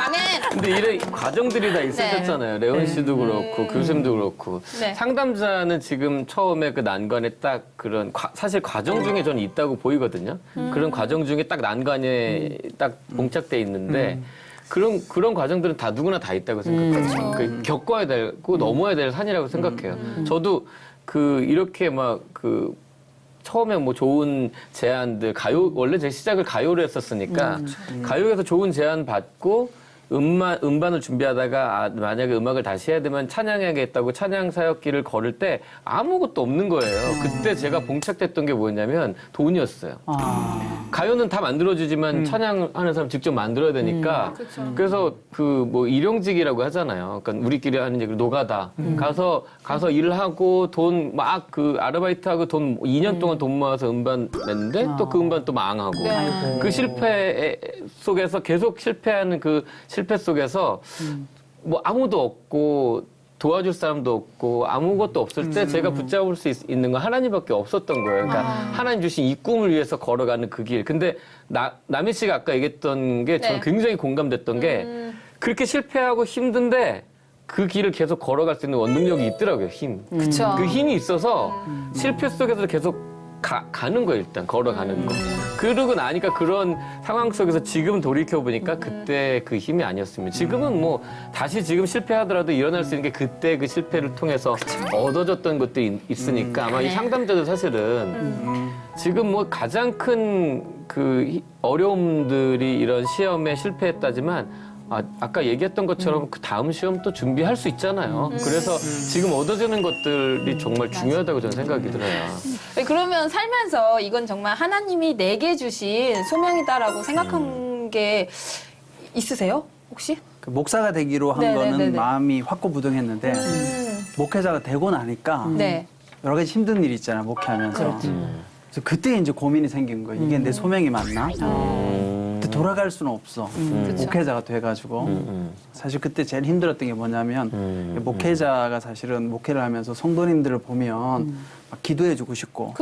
아멘. 근데 이런 과정들이 다 있으셨잖아요. 레온 씨도 그렇고 교수님도 그렇고. 네. 상담자는 지금 처음에 그 난관에 딱 그런 사실 과정 중에 저는 있다고 보이거든요. 그런 과정 중에 딱 난관에 딱 봉착돼 있는데 그런 과정들은 다 누구나 다 있다고 생각해요. 그 겪어야 되고 넘어야 될 산이라고 생각해요. 저도 이렇게 막 처음에 뭐 좋은 제안들 원래 제 시작을 가요로 했었으니까 가요에서 좋은 제안 받고 음반을 준비하다가 만약에 음악을 다시 해야 되면 찬양해야겠다고 찬양 사역길을 걸을 때 아무것도 없는 거예요. 그때 제가 봉착됐던 게 뭐였냐면 돈이었어요. 가요는 다 만들어주지만 찬양하는 사람 직접 만들어야 되니까 그래서 뭐 일용직이라고 하잖아요. 그러니까 우리끼리 하는 얘기로 노가다 가서 일을 하고 돈 막 아르바이트하고 돈 2년 동안 돈 모아서 음반 냈는데 또 그 음반 또 망하고 그 실패 속에서 계속 실패하는 그 실패 속에서 뭐 아무도 없고 도와줄 사람도 없고 아무것도 없을 때 제가 붙잡을 수 있는 건 하나님밖에 없었던 거예요. 그러니까 하나님 주신 이 꿈을 위해서 걸어가는 그 길. 근데 남희 씨가 아까 얘기했던 게 저는 굉장히 공감됐던 게 그렇게 실패하고 힘든데 그 길을 계속 걸어갈 수 있는 원동력이 있더라고요. 힘. 그쵸. 그 힘이 있어서 실패 속에서 계속 가는 거예요, 일단. 걸어가는 거. 그러고 나니까 그런 상황 속에서 지금 돌이켜보니까 그때 그 힘이 아니었습니다. 지금은 뭐 다시 지금 실패하더라도 일어날 수 있는 게 그때 그 실패를 통해서 얻어졌던 것들이 있으니까 아마 이 상담자도 사실은 지금 뭐 가장 큰 그 어려움들이 이런 시험에 실패했다지만 아까 얘기했던 것처럼 그 다음 시험 또 준비할 수 있잖아요. 그래서 지금 얻어지는 것들이 정말 중요하다고 저는 생각이 들어요. 네, 그러면 살면서 이건 정말 하나님이 내게 주신 소명이다라고 생각한 게 있으세요? 혹시? 그 목사가 되기로 한 네네네네. 거는 마음이 확고부동했는데 목회자가 되고 나니까 네. 여러 가지 힘든 일이 있잖아요, 목회하면서. 그래서 그때 이제 고민이 생긴 거예요. 이게 내 소명이 맞나? 근데 돌아갈 수는 없어. 목회자가 돼가지고. 사실 그때 제일 힘들었던 게 뭐냐면 목회자가 사실은 목회를 하면서 성도님들을 보면 막 기도해주고 싶고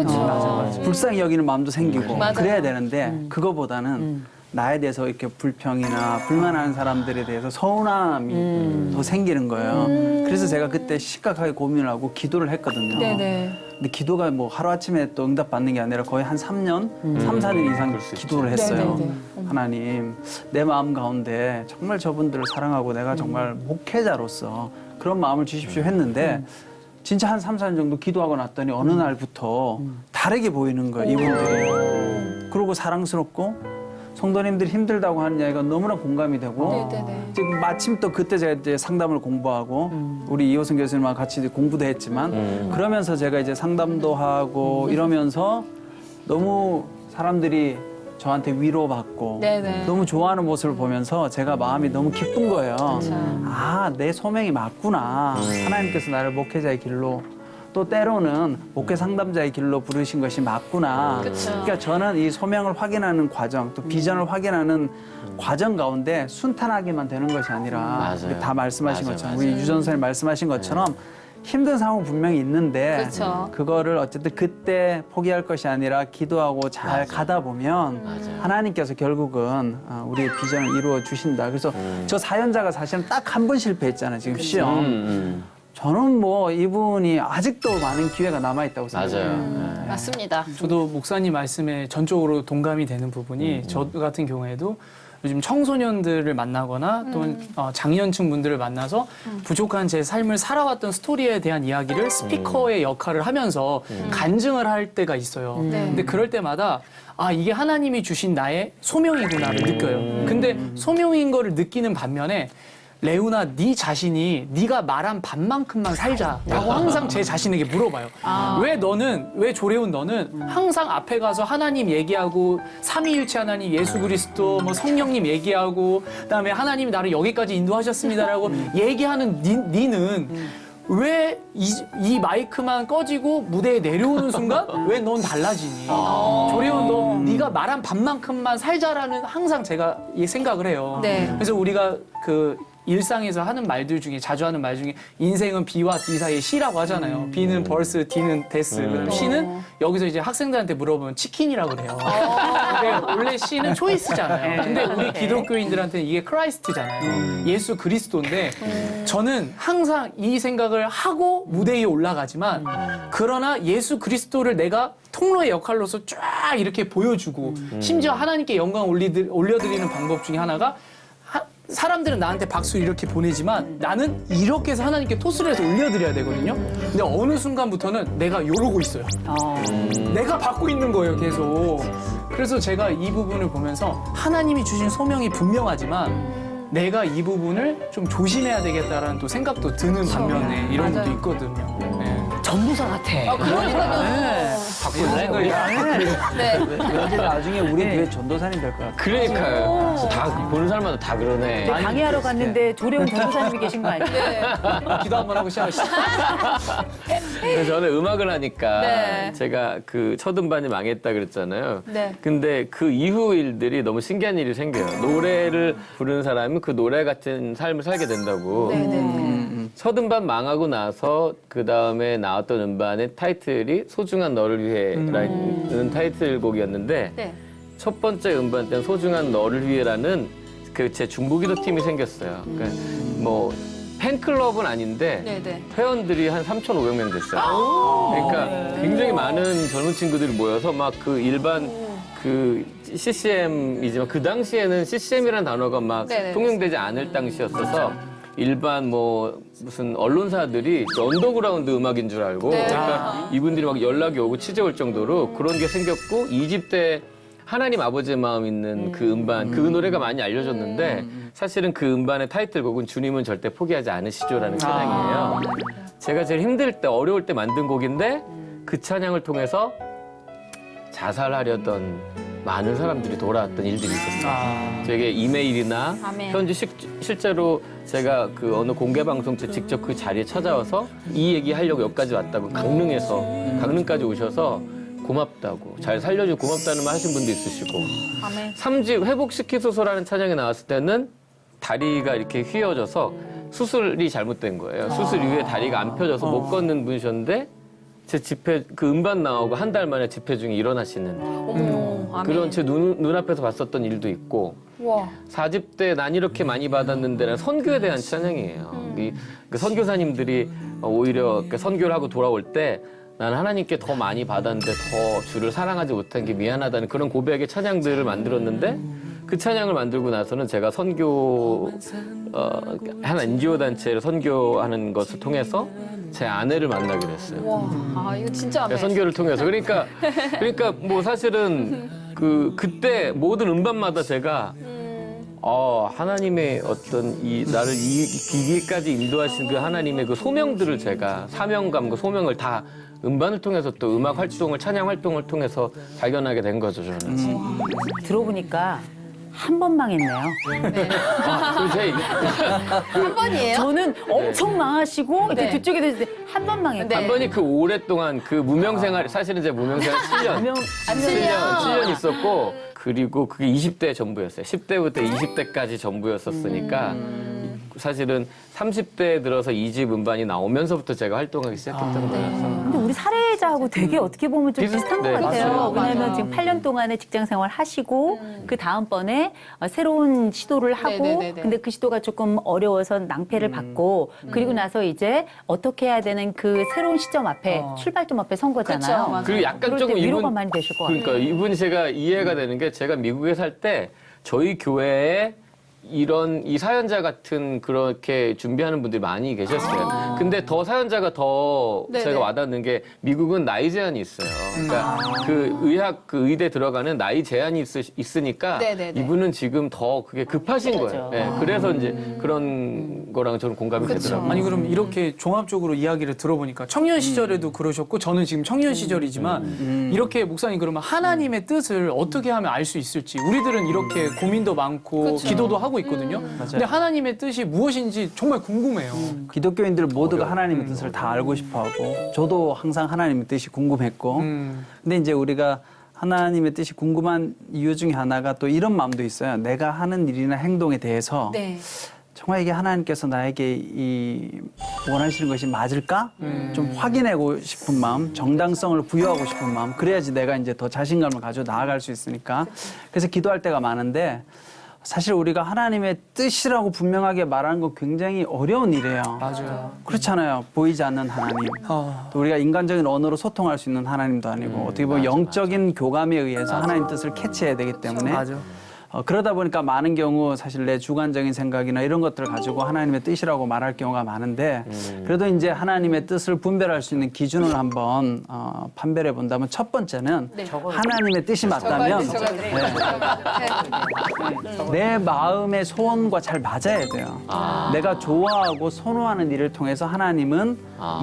불쌍히 여기는 마음도 생기고 맞아요. 그래야 되는데 그거보다는 나에 대해서 이렇게 불평이나 불만하는 사람들에 대해서 서운함이 더 생기는 거예요. 그래서 제가 그때 심각하게 고민을 하고 기도를 했거든요. 네네. 근데 기도가 뭐 하루아침에 또 응답 받는 게 아니라 거의 한 3년, 3, 4년 이상 기도를 했어요. 네네네. 하나님, 내 마음 가운데 정말 저분들을 사랑하고 내가 정말 목회자로서 그런 마음을 주십시오 했는데 진짜 한 3, 4년 정도 기도하고 났더니 어느 날부터 다르게 보이는 거예요, 이분들이. 그리고 사랑스럽고 성도님들이 힘들다고 하는 이야기가 너무나 공감이 되고 네네네. 지금 마침 또 그때 제가 이제 상담을 공부하고 우리 이호승 교수님과 같이 공부도 했지만 그러면서 제가 이제 상담도 하고 이러면서 너무 사람들이 저한테 위로받고 네네. 너무 좋아하는 모습을 보면서 제가 마음이 너무 기쁜 거예요. 아, 내 소명이 맞구나. 하나님께서 나를 목회자의 길로 또 때로는 목회 상담자의 길로 부르신 것이 맞구나. 그러니까 저는 이 소명을 확인하는 과정, 또 비전을 확인하는 과정 가운데 순탄하게만 되는 것이 아니라 맞아요. 다 말씀하신 맞아요, 것처럼 맞아요. 우리 유전 선생님 말씀하신 것처럼 힘든 상황은 분명히 있는데 그렇죠. 그거를 어쨌든 그때 포기할 것이 아니라 기도하고 잘 가다 보면 하나님께서 결국은 우리의 비전을 이루어 주신다. 그래서 저 사연자가 사실은 딱 한 번 실패했잖아요. 지금 시험. 저는 뭐 이분이 아직도 많은 기회가 남아있다고 생각해요. 맞아요. 맞습니다. 저도 목사님 말씀에 전적으로 동감이 되는 부분이 저 같은 경우에도 요즘 청소년들을 만나거나 또는 장년층 분들을 만나서 부족한 제 삶을 살아왔던 스토리에 대한 이야기를 스피커의 역할을 하면서 간증을 할 때가 있어요. 근데 그럴 때마다 아, 이게 하나님이 주신 나의 소명이구나를 느껴요. 근데 소명인 거를 느끼는 반면에 레오나, 네 자신이 네가 말한 반만큼만 살자라고 항상 제 자신에게 물어봐요. 왜 조례훈 너는 항상 앞에 가서 하나님 얘기하고 삼위일체 하나님, 예수 그리스도, 뭐 성령님 얘기하고 그다음에 하나님이 나를 여기까지 인도하셨습니다라고 얘기하는 니는 왜 이 마이크만 꺼지고 무대에 내려오는 순간 왜 넌 달라지니? 조례훈 너 네가 말한 반만큼만 살자라는 항상 제가 이 생각을 해요. 네. 그래서 우리가 그 일상에서 하는 말들 중에 자주 하는 말 중에 인생은 B와 D 사이의 C라고 하잖아요. B는 벌스, D는 데스. 그다음 C는 여기서 이제 학생들한테 물어보면 치킨이라고 그래요. 근데 원래 C는 초이스잖아요. 근데 우리 기독교인들한테는 이게 크라이스트잖아요. 예수 그리스도인데 저는 항상 이 생각을 하고 무대 위에 올라가지만 그러나 예수 그리스도를 내가 통로의 역할로서 쫙 이렇게 보여주고 심지어 하나님께 영광 올려드리는 방법 중에 하나가 사람들은 나한테 박수 이렇게 보내지만 나는 이렇게 해서 하나님께 토스를 해서 올려드려야 되거든요. 근데 어느 순간부터는 내가 이러고 있어요. 내가 받고 있는 거예요, 계속. 그래서 제가 이 부분을 보면서 하나님이 주신 소명이 분명하지만 내가 이 부분을 좀 조심해야 되겠다라는 또 생각도 드는 반면에 이런 것도 있거든요. 네. 전도사 같아. 그러니까요. 바꿀래? 네. 왠지 나중에 우리 교회 전도사님 될 것 같아요. 그러니까요. 다 보는 사람마다 다 그러네. 강의하러 갔는데 조례훈 전도사님이 계신 거 아니에요? 기도 한번 하고 시작하시죠. 그래서 저는 음악을 하니까 네. 제가 그 첫 음반이 망했다 그랬잖아요. 네. 근데 그 이후 일들이 너무 신기한 일이 생겨요. 노래를 부르는 사람이 그 노래 같은 삶을 살게 된다고. 네네. 첫 음반 망하고 나서 그 다음에 나왔던 음반의 타이틀이 소중한 너를 위해라는 타이틀곡이었는데 네. 첫 번째 음반 때는 소중한 너를 위해라는 그 제 중보기도 팀이 생겼어요. 그러니까 뭐 팬클럽은 아닌데 네네. 회원들이 한 3,500명 됐어요. 그러니까 굉장히 많은 젊은 친구들이 모여서 막 그 일반 그 CCM이지만 그 당시에는 CCM이라는 단어가 막 네네. 통용되지 않을 당시였어서 일반 뭐 무슨 언론사들이 언더그라운드 음악인 줄 알고 네. 그러니까 이분들이 막 연락이 오고 취재 올 정도로 그런 게 생겼고 2집 때 하나님 아버지의 마음 있는 그 음반, 그 노래가 많이 알려졌는데 사실은 그 음반의 타이틀곡은 주님은 절대 포기하지 않으시죠라는 찬양이에요. 제가 제일 힘들 때, 어려울 때 만든 곡인데 그 찬양을 통해서 자살하려던 많은 사람들이 돌아왔던 일들이 있었어요. 되게 이메일이나 아멘. 현지 실제로 제가 그 어느 공개 방송 때 직접 그 자리에 찾아와서 이 얘기 하려고 여기까지 왔다고 강릉까지 오셔서 고맙다고 잘 살려주고 고맙다는 말 하신 분도 있으시고 아멘. 3집 회복시키소서라는 찬양이 나왔을 때는 다리가 이렇게 휘어져서 수술이 잘못된 거예요. 수술 이후에 다리가 안 펴져서 못 걷는 분이셨는데 제 집회 그 음반 나오고 한 달 만에 집회 중에 일어나시는 어머, 아멘. 그런 제 눈앞에서 봤었던 일도 있고 와. 4집 때 난 이렇게 많이 받았는데는 선교에 대한 찬양이에요. 그 선교사님들이 오히려 그 선교를 하고 돌아올 때 난 하나님께 더 많이 받았는데 더 주를 사랑하지 못한 게 미안하다는 그런 고백의 찬양들을 만들었는데 그 찬양을 만들고 나서는 제가 선교 한 NGO 단체를 선교하는 것을 통해서 제 아내를 만나게 됐어요. 와. 아, 이거 진짜 아멘. 선교를 통해서 그러니까 뭐 사실은 그때 모든 음반마다 제가 하나님의 어떤 나를 이 기기까지 인도하신 그 하나님의 그 소명들을 제가 사명감 그 소명을 다 음반을 통해서 또 음악 활동을 찬양 활동을 통해서 발견하게 된 거죠 저는. 들어보니까 한 번 망했네요. 한 번이에요? 저는 엄청 망하시고 이렇게 네. 뒤쪽에 있는데 한 번 망했고. 네. 한 번이 그 오랫동안 그 무명생활 사실은 제 무명생활 7년 7년 있었고 그리고 그게 20대 전부였어요. 10대부터 20대까지 전부였었으니까 사실은 30대에 들어서 2집 음반이 나오면서부터 제가 활동하기 시작했던 거라서. 근데 우리 사례자하고 되게 어떻게 보면 좀 비슷한 것 네, 같아요. 맞아요. 왜냐면 맞아요. 지금 8년 동안의 직장 생활 하시고 그 다음번에 새로운 시도를 하고 네네네네. 근데 그 시도가 조금 어려워서 낭패를 받고 그리고 나서 이제 어떻게 해야 되는 그 새로운 시점 앞에 출발점 앞에 선 거잖아요. 그쵸, 맞아요. 그리고 약간 그럴 때 조금 위로가 많이 되실 것 같아요. 그러니까 이분이 제가 이해가 되는 게 제가 미국에 살 때 저희 교회에 이 사연자 같은 그렇게 준비하는 분들이 많이 계셨어요. 근데 더 사연자가 더 네네. 제가 와닿는 게 미국은 나이 제한이 있어요. 그러니까 그 의대 들어가는 나이 제한이 있으니까 네네네. 이분은 지금 더 그게 급하신 거예요. 그렇죠. 네, 그래서 이제 그런 거랑 저는 공감이 되더라고요. 아니 그럼 이렇게 종합적으로 이야기를 들어보니까 청년 시절에도 그러셨고 저는 지금 청년 시절이지만 이렇게 목사님 그러면 하나님의 뜻을 어떻게 하면 알 수 있을지 우리들은 이렇게 고민도 많고 그쵸. 기도도 하고 있거든요. 근데 하나님의 뜻이 무엇인지 정말 궁금해요. 기독교인들 모두가 하나님의 뜻을 다 알고 싶어하고 저도 항상 하나님의 뜻이 궁금했고 근데 이제 우리가 하나님의 뜻이 궁금한 이유 중에 하나가 또 이런 마음도 있어요. 내가 하는 일이나 행동에 대해서 네. 정말 이게 하나님께서 나에게 원하시는 것이 맞을까? 좀 확인하고 싶은 마음, 정당성을 부여하고 싶은 마음. 그래야지 내가 이제 더 자신감을 가지고 나아갈 수 있으니까. 그래서 기도할 때가 많은데 사실 우리가 하나님의 뜻이라고 분명하게 말하는 건 굉장히 어려운 일이에요. 맞아요. 그렇잖아요. 보이지 않는 하나님. 또 우리가 인간적인 언어로 소통할 수 있는 하나님도 아니고 어떻게 보면 영적인 교감에 의해서 하나님 뜻을 캐치해야 되기 때문에 맞아. 그러다 보니까 많은 경우 사실 내 주관적인 생각이나 이런 것들을 가지고 하나님의 뜻이라고 말할 경우가 많은데 그래도 이제 하나님의 뜻을 분별할 수 있는 기준을 한번 판별해 본다면 첫 번째는 하나님의 뜻이 맞다면 내 마음의 소원과 잘 맞아야 돼요. 내가 좋아하고 선호하는 일을 통해서 하나님은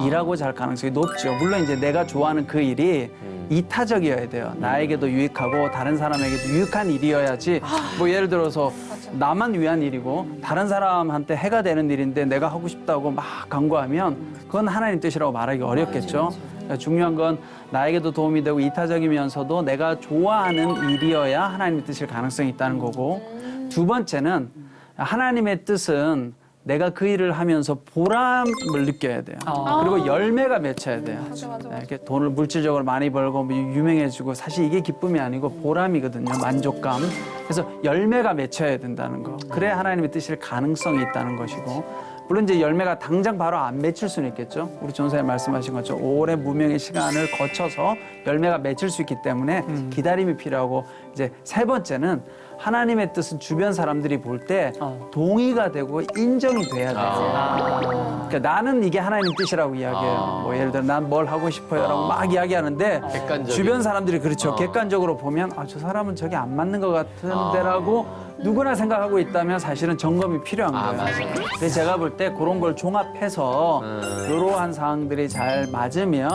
일하고자 할 가능성이 높죠. 물론 이제 내가 좋아하는 그 일이 이타적이어야 돼요. 나에게도 유익하고 다른 사람에게도 유익한 일이어야지 뭐 예를 들어서 나만 위한 일이고 다른 사람한테 해가 되는 일인데 내가 하고 싶다고 막 강구하면 그건 하나님 뜻이라고 말하기 어렵겠죠. 그러니까 중요한 건 나에게도 도움이 되고 이타적이면서도 내가 좋아하는 일이어야 하나님의 뜻일 가능성이 있다는 거고 두 번째는 하나님의 뜻은 내가 그 일을 하면서 보람을 느껴야 돼요. 그리고 열매가 맺혀야 돼요. 네, 이렇게 돈을 물질적으로 많이 벌고 뭐 유명해지고 사실 이게 기쁨이 아니고 보람이거든요. 만족감. 그래서 열매가 맺혀야 된다는 거. 그래야 하나님의 뜻일 가능성이 있다는 것이고. 물론 이제 열매가 당장 바로 안 맺힐 수는 있겠죠. 우리 전사님 말씀하신 것처럼 오랜 무명의 시간을 거쳐서 열매가 맺힐 수 있기 때문에 기다림이 필요하고 이제 세 번째는 하나님의 뜻은 주변 사람들이 볼 때 동의가 되고 인정이 돼야 돼요. 그러니까 나는 이게 하나님 뜻이라고 이야기해요. 뭐 예를 들어 난 뭘 하고 싶어요라고 막 이야기하는데 객관적인. 주변 사람들이 그렇죠. 객관적으로 보면 저 사람은 저게 안 맞는 것 같은데라고 누구나 생각하고 있다면 사실은 점검이 필요한 거예요. 맞아요. 그래서 제가 볼 때 그런 걸 종합해서 이러한 사항들이 잘 맞으면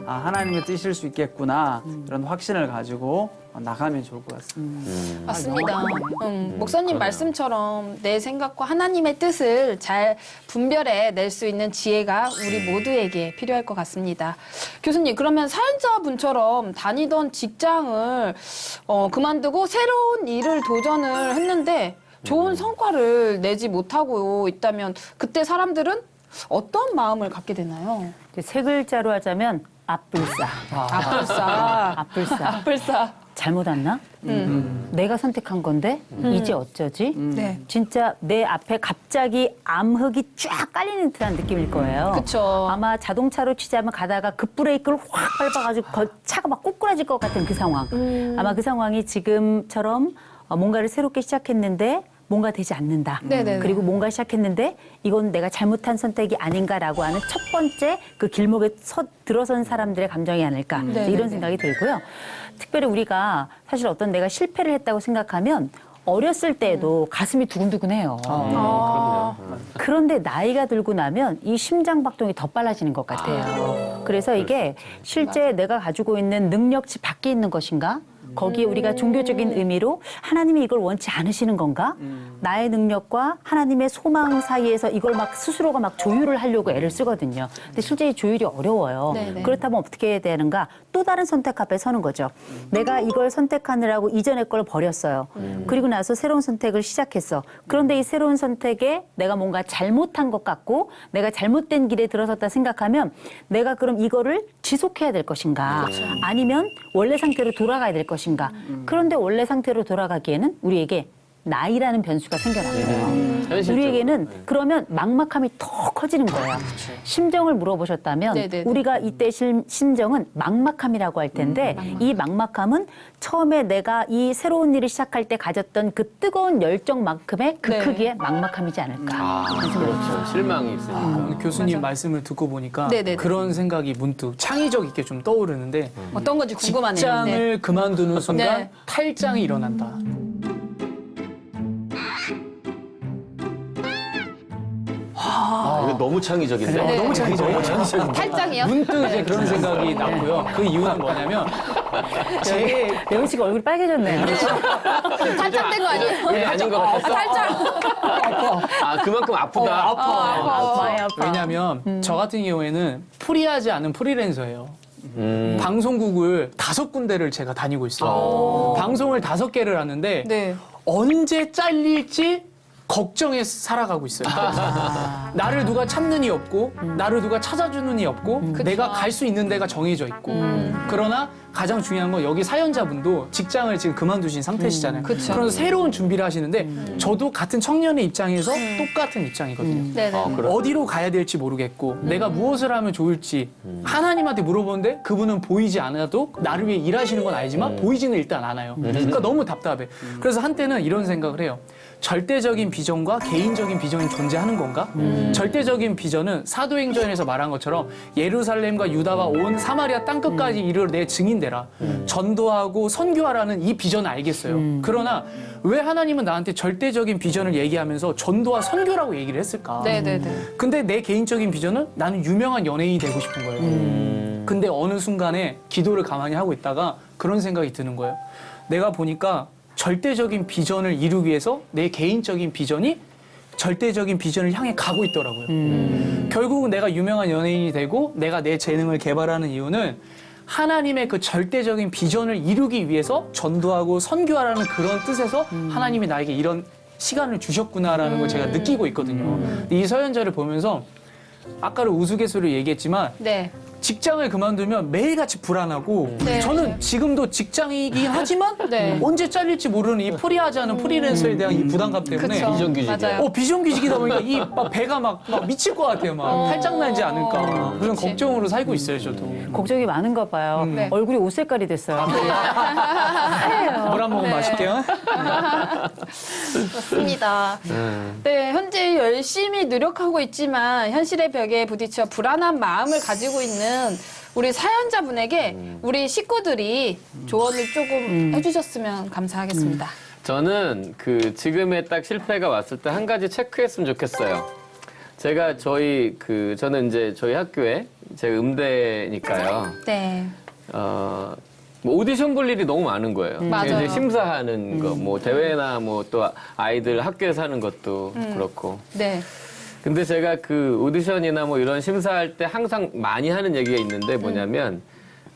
하나님의 뜻일 수 있겠구나 이런 확신을 가지고 나가면 좋을 것 같습니다. 맞습니다. 목사님 말씀처럼 내 생각과 하나님의 뜻을 잘 분별해 낼 수 있는 지혜가 우리 모두에게 필요할 것 같습니다. 교수님, 그러면 사연자분처럼 다니던 직장을 그만두고 새로운 일을 도전을 했는데 좋은 성과를 내지 못하고 있다면 그때 사람들은 어떤 마음을 갖게 되나요? 세 글자로 하자면 앞불싸. 앞불싸. 앞불싸. 앞불싸. 잘못 왔나? 내가 선택한 건데 이제 어쩌지? 네. 진짜 내 앞에 갑자기 암흑이 쫙 깔리는 듯한 느낌일 거예요. 그쵸. 아마 자동차로 취재하면 가다가 급브레이크를 확 밟아가지고 차가 막 꼬꾸라질 것 같은 그 상황. 아마 그 상황이 지금처럼 뭔가를 새롭게 시작했는데 뭔가 되지 않는다. 네네네. 그리고 뭔가 시작했는데 이건 내가 잘못한 선택이 아닌가라고 하는 첫 번째 그 길목에 들어선 사람들의 감정이 아닐까. 네네네. 이런 생각이 들고요. 특별히 우리가 사실 어떤 내가 실패를 했다고 생각하면 어렸을 때에도 가슴이 두근두근해요. 그런데 나이가 들고 나면 이 심장 박동이 더 빨라지는 것 같아요. 그래서 이게 실제 내가 가지고 있는 능력치 밖에 있는 것인가? 거기에 우리가 종교적인 의미로 하나님이 이걸 원치 않으시는 건가? 나의 능력과 하나님의 소망 사이에서 이걸 막 스스로가 막 조율을 하려고 애를 쓰거든요. 근데 실제 이 조율이 어려워요. 네네. 그렇다면 어떻게 해야 되는가? 또 다른 선택 앞에 서는 거죠. 내가 이걸 선택하느라고 이전의 걸 버렸어요. 그리고 나서 새로운 선택을 시작했어. 그런데 이 새로운 선택에 내가 뭔가 잘못한 것 같고 내가 잘못된 길에 들어섰다 생각하면 내가 그럼 이거를 지속해야 될 것인가? 아니면 원래 상태로 돌아가야 될 것인가? 그런데 원래 상태로 돌아가기에는 우리에게 나이라는 변수가 생겨나거든요. 현실적으로. 우리에게는 그러면 막막함이 더 커지는 거예요. 심정을 물어보셨다면 네네네. 우리가 이때 심정은 막막함이라고 할 텐데 이 막막함은 처음에 내가 이 새로운 일을 시작할 때 가졌던 그 뜨거운 열정만큼의 그 네. 크기의 막막함이지 않을까. 그렇죠. 실망이 있으니까. 오늘 교수님 말씀을 듣고 보니까 네네네. 그런 생각이 문득 창의적 있게 좀 떠오르는데 어떤 건지 궁금하네요. 직장을 그만두는 순간 네. 탈장이 일어난다. 이거 너무 창의적인데? 네. 너무 창의적이에요. 탈장이요? 문득 이제 그런 생각이 났고요. 그 이유는 뭐냐면 제 레온 씨가 얼굴이 빨개졌네요. 탈장된 거 아니에요? 그게 아닌 것 같았어? 탈장. 그만큼 아프다. 많이 아파. 왜냐하면 저 같은 경우에는 프리하지 않은 프리랜서예요. 방송국을 5군데를 제가 다니고 있어요. 방송을 5개를 하는데 네. 언제 잘릴지 걱정해서 살아가고 있어요. 나를 누가 찾는 이 없고 나를 누가 찾아주는 이 없고 내가 갈 수 있는 데가 정해져 있고 그러나 가장 중요한 건 여기 사연자분도 직장을 지금 그만두신 상태시잖아요. 그쵸. 그래서 새로운 준비를 하시는데 저도 같은 청년의 입장에서 똑같은 입장이거든요. 네네. 그래. 어디로 가야 될지 모르겠고 내가 무엇을 하면 좋을지 하나님한테 물어보는데 그분은 보이지 않아도 나를 위해 일하시는 건 알지만 보이지는 일단 않아요. 그러니까 너무 답답해. 그래서 한때는 이런 생각을 해요. 절대적인 비전과 개인적인 비전이 존재하는 건가? 절대적인 비전은 사도행전에서 말한 것처럼 예루살렘과 유다와 온 사마리아 땅끝까지 이르러 내 증인되라. 전도하고 선교하라는 이 비전을 알겠어요. 그러나 왜 하나님은 나한테 절대적인 비전을 얘기하면서 전도와 선교라고 얘기를 했을까? 네네네. 근데 내 개인적인 비전은 나는 유명한 연예인이 되고 싶은 거예요. 근데 어느 순간에 기도를 가만히 하고 있다가 그런 생각이 드는 거예요. 내가 보니까 절대적인 비전을 이루기 위해서 내 개인적인 비전이 절대적인 비전을 향해 가고 있더라고요. 결국은 내가 유명한 연예인이 되고 내가 내 재능을 개발하는 이유는 하나님의 그 절대적인 비전을 이루기 위해서 전도하고 선교하라는 그런 뜻에서 하나님이 나에게 이런 시간을 주셨구나라는 걸 제가 느끼고 있거든요. 이 서연자를 보면서 아까는 우스갯소리로 얘기했지만 네. 직장을 그만두면 매일같이 불안하고 네. 저는 지금도 직장이긴 하지만 네. 언제 잘릴지 모르는 이 프리하지 않은 프리랜서에 대한 이 부담감 때문에 그쵸. 비정규직이야. 맞아요. 비정규직이다 보니까 이 막 배가 막 미칠 것 같아요. 막 팔짱나지 않을까 그런 그치. 걱정으로 살고 있어요, 저도. 걱정이 많은가 봐요. 네. 얼굴이 옷 색깔이 됐어요. 물 한 모금 마실게요. 맞습니다. 네, 현재 열심히 노력하고 있지만 현실의 벽에 부딪혀 불안한 마음을 가지고 있는 우리 사연자분에게 우리 식구들이 조언을 조금 해주셨으면 감사하겠습니다. 저는 그 지금의 딱 실패가 왔을 때 한 가지 체크했으면 좋겠어요. 제가 저는 이제 저희 학교에 제가 음대니까요. 네. 뭐 오디션 볼 일이 너무 많은 거예요. 맞아요. 이제 심사하는 거, 뭐 대회나 뭐 또 아이들 학교에서 하는 것도 그렇고. 네. 근데 제가 그 오디션이나 뭐 이런 심사할 때 항상 많이 하는 얘기가 있는데 뭐냐면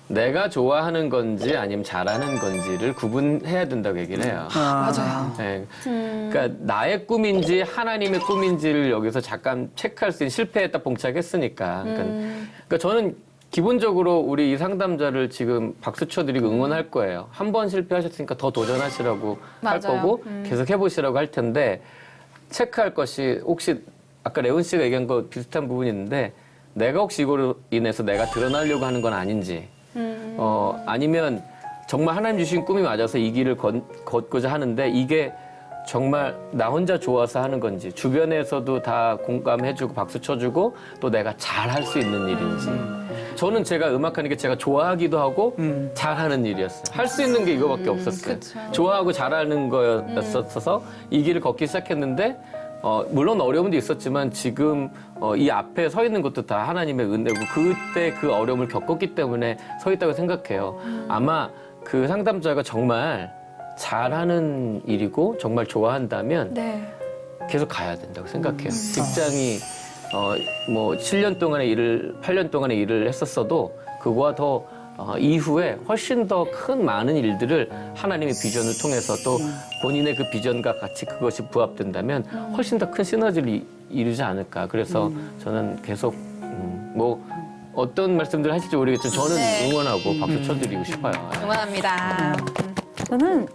내가 좋아하는 건지 아니면 잘하는 건지를 구분해야 된다고 얘기를 해요. 맞아요. 네. 그러니까 나의 꿈인지 하나님의 꿈인지를 여기서 잠깐 체크할 수 있는 실패에 딱 봉착했으니까. 그러니까 저는 기본적으로 우리 이 상담자를 지금 박수 쳐드리고 응원할 거예요. 한 번 실패하셨으니까 더 도전하시라고 할 맞아요. 거고 계속 해보시라고 할 텐데 체크할 것이 혹시 아까 레온 씨가 얘기한 거 비슷한 부분이 있는데 내가 혹시 이거로 인해서 내가 드러나려고 하는 건 아닌지 아니면 정말 하나님 주신 꿈이 맞아서 이 길을 걷고자 하는데 이게 정말 나 혼자 좋아서 하는 건지 주변에서도 다 공감해주고 박수 쳐주고 또 내가 잘할 수 있는 일인지 저는 제가 음악하는 게 제가 좋아하기도 하고 잘하는 일이었어요. 할 수 있는 게 이거밖에 없었어요. 그쵸. 좋아하고 잘하는 거였어서 이 길을 걷기 시작했는데 물론 어려움도 있었지만 지금 이 앞에 서 있는 것도 다 하나님의 은혜고 그때 그 어려움을 겪었기 때문에 서 있다고 생각해요. 아마 그 상담자가 정말 잘하는 일이고 정말 좋아한다면 네. 계속 가야 된다고 생각해요. 직장이 뭐 7년 동안의 일을 8년 동안의 일을 했었어도 그거와 더 이후에 훨씬 더 큰 많은 일들을 하나님의 비전을 통해서 또 본인의 그 비전과 같이 그것이 부합된다면 훨씬 더 큰 시너지를 이루지 않을까. 그래서 저는 계속 뭐 어떤 말씀들 하실지 모르겠지만 저는 네. 응원하고 박수 쳐드리고 싶어요. 응원합니다. 저는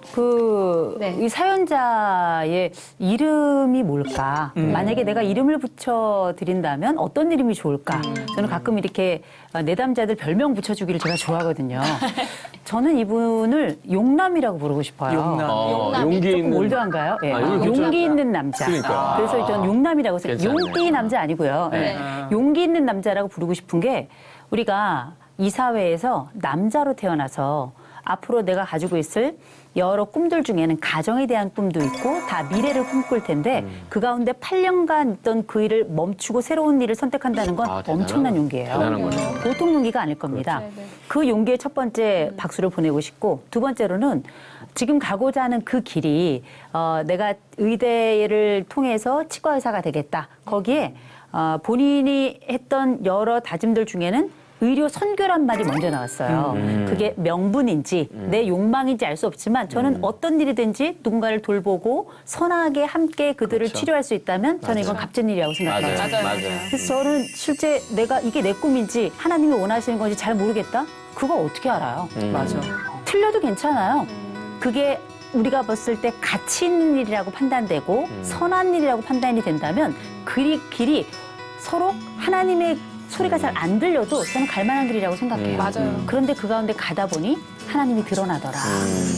네. 이 사연자의 이름이 뭘까? 만약에 내가 이름을 붙여드린다면 어떤 이름이 좋을까? 저는 가끔 이렇게 내담자들 별명 붙여주기를 제가 좋아하거든요. 저는 이분을 용남이라고 부르고 싶어요. 용남. 용기 조금 있는 올드한가요? 예. 이거 괜찮다. 용기 있는 남자. 그러니까. 그래서 저는 용남이라고 해서 괜찮네. 용띠 남자 아니고요. 예. 네. 용기 있는 남자라고 부르고 싶은 게 우리가 이 사회에서 남자로 태어나서 앞으로 내가 가지고 있을 여러 꿈들 중에는 가정에 대한 꿈도 있고 다 미래를 꿈꿀 텐데 그 가운데 8년간 있던 그 일을 멈추고 새로운 일을 선택한다는 건 엄청난 용기예요. 대단한 거죠. 보통 용기가 아닐 겁니다. 그렇죠. 네네. 그 용기의 첫 번째 박수를 보내고 싶고 두 번째로는 지금 가고자 하는 그 길이 내가 의대를 통해서 치과의사가 되겠다. 거기에 본인이 했던 여러 다짐들 중에는 의료 선교란 말이 먼저 나왔어요. 그게 명분인지 내 욕망인지 알 수 없지만 저는 어떤 일이든지 누군가를 돌보고 선하게 함께 그들을 그렇죠. 치료할 수 있다면 저는 이건 값진 일이라고 생각해요. 맞아요. 그래서 저는 실제 내가 이게 내 꿈인지 하나님이 원하시는 건지 잘 모르겠다? 그걸 어떻게 알아요? 맞아. 틀려도 괜찮아요. 그게 우리가 봤을 때 가치 있는 일이라고 판단되고 선한 일이라고 판단이 된다면 그 길이 서로 하나님의 소리가 잘 안 들려도 저는 갈 만한 길이라고 생각해요. 맞아요. 그런데 그 가운데 가다 보니 하나님이 드러나더라.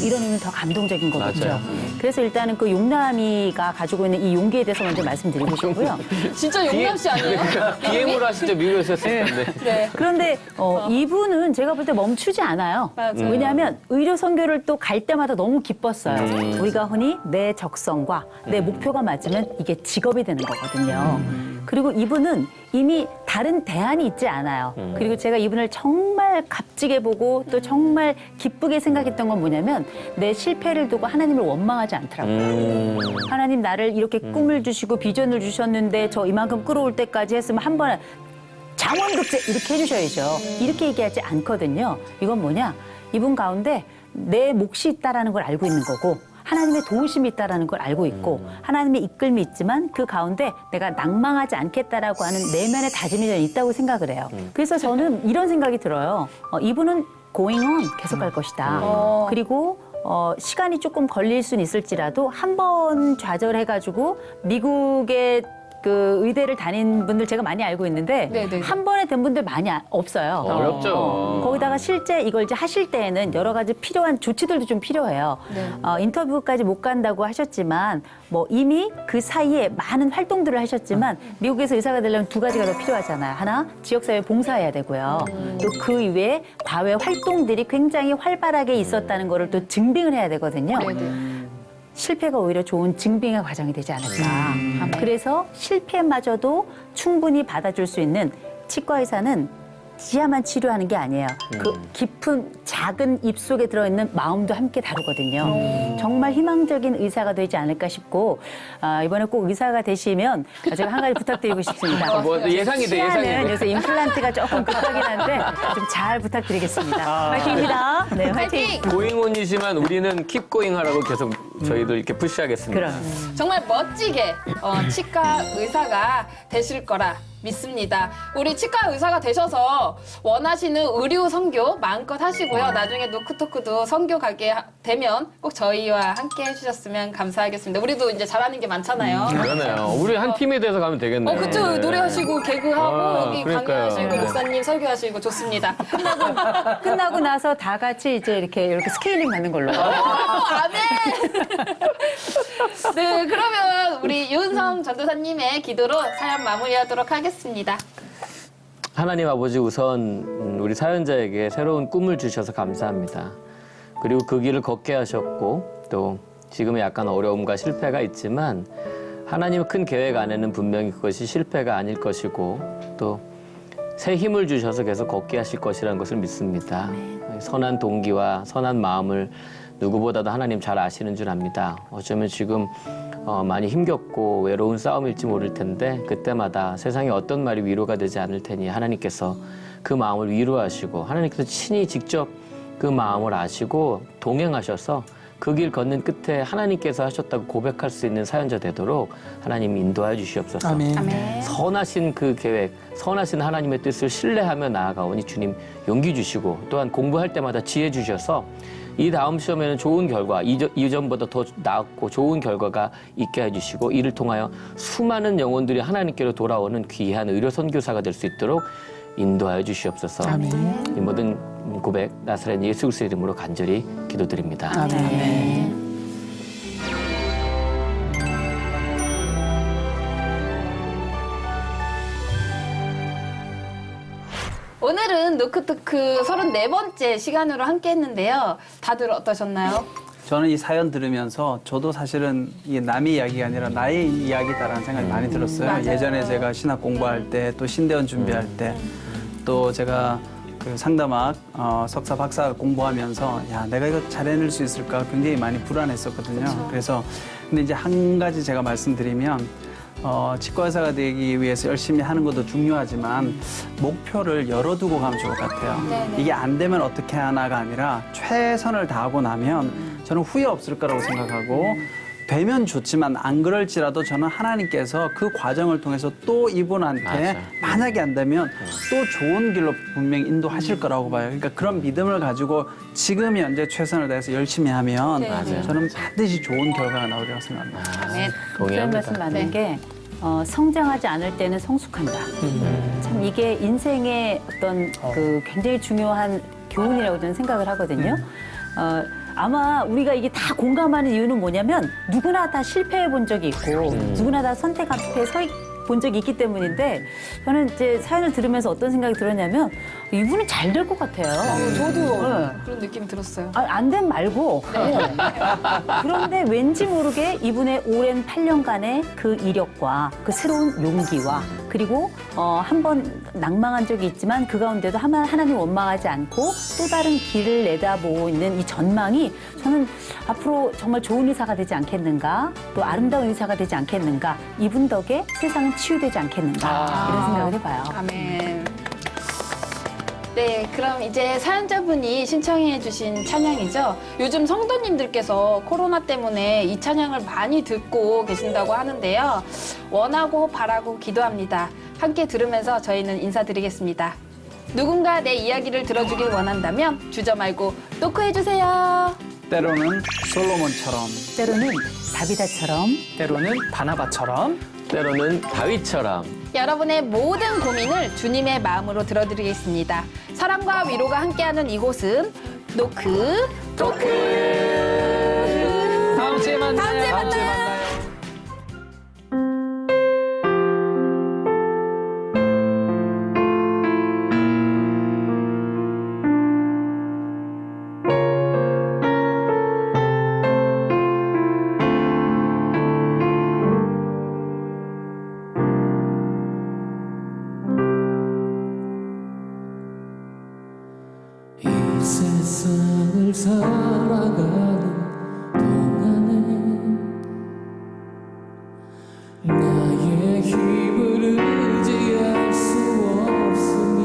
이런 의미는 더 감동적인 거겠죠. 맞아요. 그래서 일단은 그 용남이가 가지고 있는 이 용기에 대해서 먼저 말씀드리고 싶고요. 진짜 용남 씨 아니에요? 비행으로 하실 때 미국에서 했을 텐데. 네. 그런데 이분은 제가 볼 때 멈추지 않아요. 맞아요. 왜냐하면 의료 선교를 또 갈 때마다 너무 기뻤어요. 우리가 흔히 내 적성과 내 목표가 맞으면 이게 직업이 되는 거거든요. 그리고 이분은 이미 다른 대안이 있지 않아요. 그리고 제가 이분을 정말 값지게 보고 또 정말 기쁘게 생각했던 건 뭐냐면 내 실패를 두고 하나님을 원망하지 않더라고요. 하나님 나를 이렇게 꿈을 주시고 비전을 주셨는데 저 이만큼 끌어올 때까지 했으면 한 번에 장원급제 이렇게 해주셔야죠. 이렇게 얘기하지 않거든요. 이건 뭐냐? 이분 가운데 내 몫이 있다라는 걸 알고 있는 거고 하나님의 도우심이 있다라는 걸 알고 있고 하나님의 이끌림이 있지만 그 가운데 내가 낭망하지 않겠다라고 하는 내면의 다짐이 저는 있다고 생각을 해요. 그래서 저는 이런 생각이 들어요. 이분은 going on 계속 갈 것이다. 그리고 시간이 조금 걸릴 수는 있을지라도 한 번 좌절해가지고 미국의 그 의대를 다닌 분들 제가 많이 알고 있는데 네네네. 한 번에 된 분들 많이 없어요. 어렵죠. 거기다가 실제 이걸 이제 하실 때에는 여러 가지 필요한 조치들도 좀 필요해요. 네. 인터뷰까지 못 간다고 하셨지만 뭐 이미 그 사이에 많은 활동들을 하셨지만 미국에서 의사가 되려면 두 가지가 더 필요하잖아요. 하나, 지역사회 봉사해야 되고요. 또 그 이외에 과외 활동들이 굉장히 활발하게 있었다는 거를 또 증빙을 해야 되거든요. 네네. 실패가 오히려 좋은 증빙의 과정이 되지 않을까. 그래서 실패마저도 충분히 받아줄 수 있는 치과 의사는 지하만 치료하는 게 아니에요. 그 깊은 작은 입속에 들어있는 마음도 함께 다루거든요. 정말 희망적인 의사가 되지 않을까 싶고 이번에 꼭 의사가 되시면 제가 한 가지 부탁드리고 싶습니다. 뭐 예상이 돼, 치아는 예상이 돼. 요새 임플란트가 조금 급하긴 한데 좀 잘 부탁드리겠습니다. 화이팅입니다. 네, 화이팅. 고잉온이지만 우리는 킵 고잉하라고 계속 저희도 이렇게 푸시하겠습니다. 그럼. 정말 멋지게 치과 의사가 되실 거라 믿습니다. 우리 치과 의사가 되셔서 원하시는 의료 선교 마음껏 하시고요. 나중에 노크토크도 선교 가게 되면 꼭 저희와 함께 해주셨으면 감사하겠습니다. 우리도 이제 잘하는 게 많잖아요. 그러네요. 우리 한 팀에 대해서 가면 되겠네요. 그쵸. 네. 노래하시고 개그하고 여기 그러니까요. 강의하시고 네. 목사님 설교하시고 좋습니다. 끝나고 나서 다 같이 이제 이렇게 스케일링 받는 걸로. 아멘. 네, 그러면 우리 윤성 전도사님의 기도로 사연 마무리하도록 하겠습니다. 하나님 아버지 우선 우리 사연자에게 새로운 꿈을 주셔서 감사합니다. 그리고 그 길을 걷게 하셨고 또 지금의 약간 어려움과 실패가 있지만 하나님 큰 계획 안에는 분명히 그것이 실패가 아닐 것이고 또 새 힘을 주셔서 계속 걷게 하실 것이라는 것을 믿습니다. 선한 동기와 선한 마음을 누구보다도 하나님 잘 아시는 줄 압니다. 어쩌면 지금 많이 힘겹고 외로운 싸움일지 모를 텐데 그때마다 세상에 어떤 말이 위로가 되지 않을 테니 하나님께서 그 마음을 위로하시고 하나님께서 친히 직접 그 마음을 아시고 동행하셔서 그 길 걷는 끝에 하나님께서 하셨다고 고백할 수 있는 사연자 되도록 하나님 인도하여 주시옵소서. 아멘. 선하신 그 계획, 선하신 하나님의 뜻을 신뢰하며 나아가오니 주님 용기 주시고 또한 공부할 때마다 지혜 주셔서 이 다음 시험에는 좋은 결과, 이전보다 더 나았고 좋은 결과가 있게 해주시고 이를 통하여 수많은 영혼들이 하나님께로 돌아오는 귀한 의료 선교사가 될 수 있도록 인도하여 주시옵소서. 이 모든 고백 나사렛 예수 그리스도의 이름으로 간절히 기도드립니다. 오늘은 노크토크 34번째 시간으로 함께 했는데요. 다들 어떠셨나요? 저는 이 사연 들으면서 저도 사실은 이게 남의 이야기가 아니라 나의 이야기다라는 생각이 많이 들었어요. 맞아요. 예전에 제가 신학 공부할 때 또 신대원 준비할 때 또 제가 그 상담학 석사 박사 공부하면서 야 내가 이거 잘 해낼 수 있을까 굉장히 많이 불안했었거든요. 그래서 근데 이제 한 가지 제가 말씀드리면 치과 의사가 되기 위해서 열심히 하는 것도 중요하지만 목표를 열어두고 가면 좋을 것 같아요. 네네. 이게 안 되면 어떻게 하나가 아니라 최선을 다하고 나면 저는 후회 없을 거라고 생각하고 되면 좋지만 안 그럴지라도 저는 하나님께서 그 과정을 통해서 또 이분한테 맞아. 만약에 안 되면 또 좋은 길로 분명히 인도하실 거라고 봐요. 그러니까 그런 믿음을 가지고 지금 현재 최선을 다해서 열심히 하면 네. 맞아요. 저는 반드시 좋은 결과가 나오리라고 생각합니다. 아멘. 그런 말씀 맞는 게 성장하지 않을 때는 성숙한다. 참 이게 인생의 어떤 그 굉장히 중요한 교훈이라고 저는 생각을 하거든요. 아마 우리가 이게 다 공감하는 이유는 뭐냐면 누구나 다 실패해 본 적이 있고 누구나 다 선택 앞에 서 본 적이 있기 때문인데 저는 이제 사연을 들으면서 어떤 생각이 들었냐면 이분은 잘 될 것 같아요. 저도 네. 그런 느낌이 들었어요. 안 된 말고. 그런데 왠지 모르게 이분의 오랜 8년간의 그 이력과 그 새로운 용기와 그리고 한 번 낭망한 적이 있지만 그 가운데도 하나님 원망하지 않고 또 다른 길을 내다보고 있는 이 전망이 저는 앞으로 정말 좋은 의사가 되지 않겠는가 또 아름다운 의사가 되지 않겠는가 이분 덕에 세상은 치유되지 않겠는가 이런 생각을 해봐요. 아멘. 네, 그럼 이제 사연자분이 신청해 주신 찬양이죠. 요즘 성도님들께서 코로나 때문에 이 찬양을 많이 듣고 계신다고 하는데요. 원하고 바라고 기도합니다. 함께 들으면서 저희는 인사드리겠습니다. 누군가 내 이야기를 들어주길 원한다면 주저 말고 노크해 주세요. 때로는 솔로몬처럼, 때로는 다비다처럼, 때로는 바나바처럼, 때로는 다윗처럼. 여러분의 모든 고민을 주님의 마음으로 들어드리겠습니다. 사랑과 위로가 함께하는 이곳은 노크 토크. 다음 주에 만나요. 다음 주에 만나요. 이 세상을 살아가는 동안에 나의 힘을 의지할 수 없으니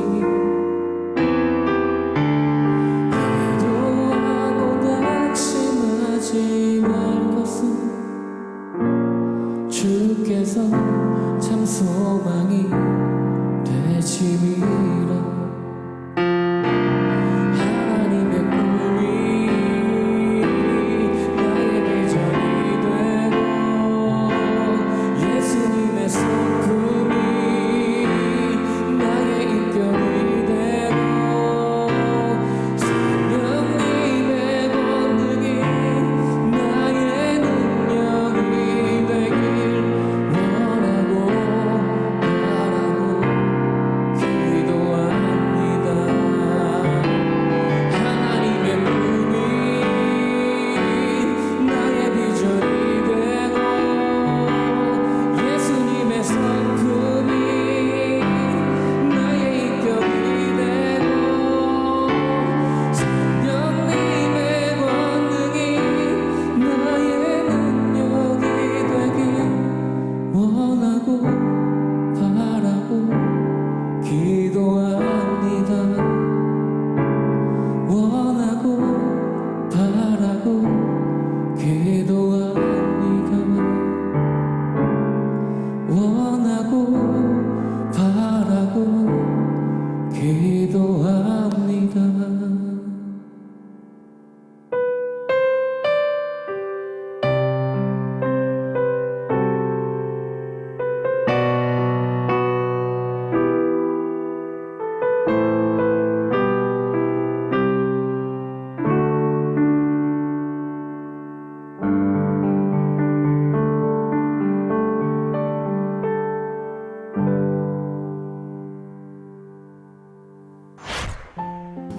기도하고 낙심하지 말 것은 주께서 참 소망이 되심이라. 하나님의 꿈이 나의 비전이 되고 예수님의 성품이 나의 인격이 되고 성령님의 권능이 나의 능력이 되길 원하고 바라고 기도합니다. 하나님의 꿈이 나의 비전이 되고 예수님의 성품이 나의 인격이 되고 성령님의 권능이 나의 능력이 되길 원하고 바라고 기도합니다. 원하고 바라고 기도합니다. 원하고 바라고 기도합니다.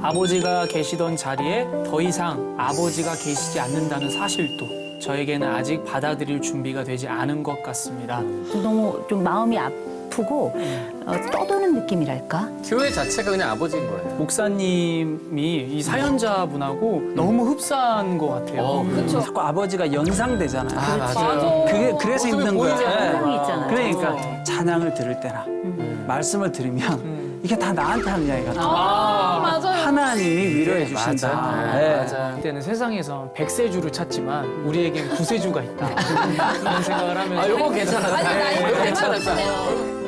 아버지가 계시던 자리에 더 이상 아버지가 계시지 않는다는 사실도 저에게는 아직 받아들일 준비가 되지 않은 것 같습니다. 너무 좀 마음이 아프고 떠도는 느낌이랄까? 교회 자체가 그냥 아버지인 거예요. 목사님이 이 사연자분하고 너무 흡사한 것 같아요. 그렇죠. 자꾸 아버지가 연상되잖아요. 아, 맞아. 그게 그래서 힘든 거예요. 사랑이 있잖아요. 그러니까 찬양을 들을 때나 말씀을 들으면 이게 다 나한테 하는 이야기 같아요. 맞아요. 하나님이 위로해 주신다. 맞아. 네. 맞아. 그때는 세상에서 백세주를 찾지만 우리에겐 구세주가 있다. 이런 생각을 하면 아, 요거 괜찮았다. 아니, 나 이거 괜찮았다. 잘 맞추네요.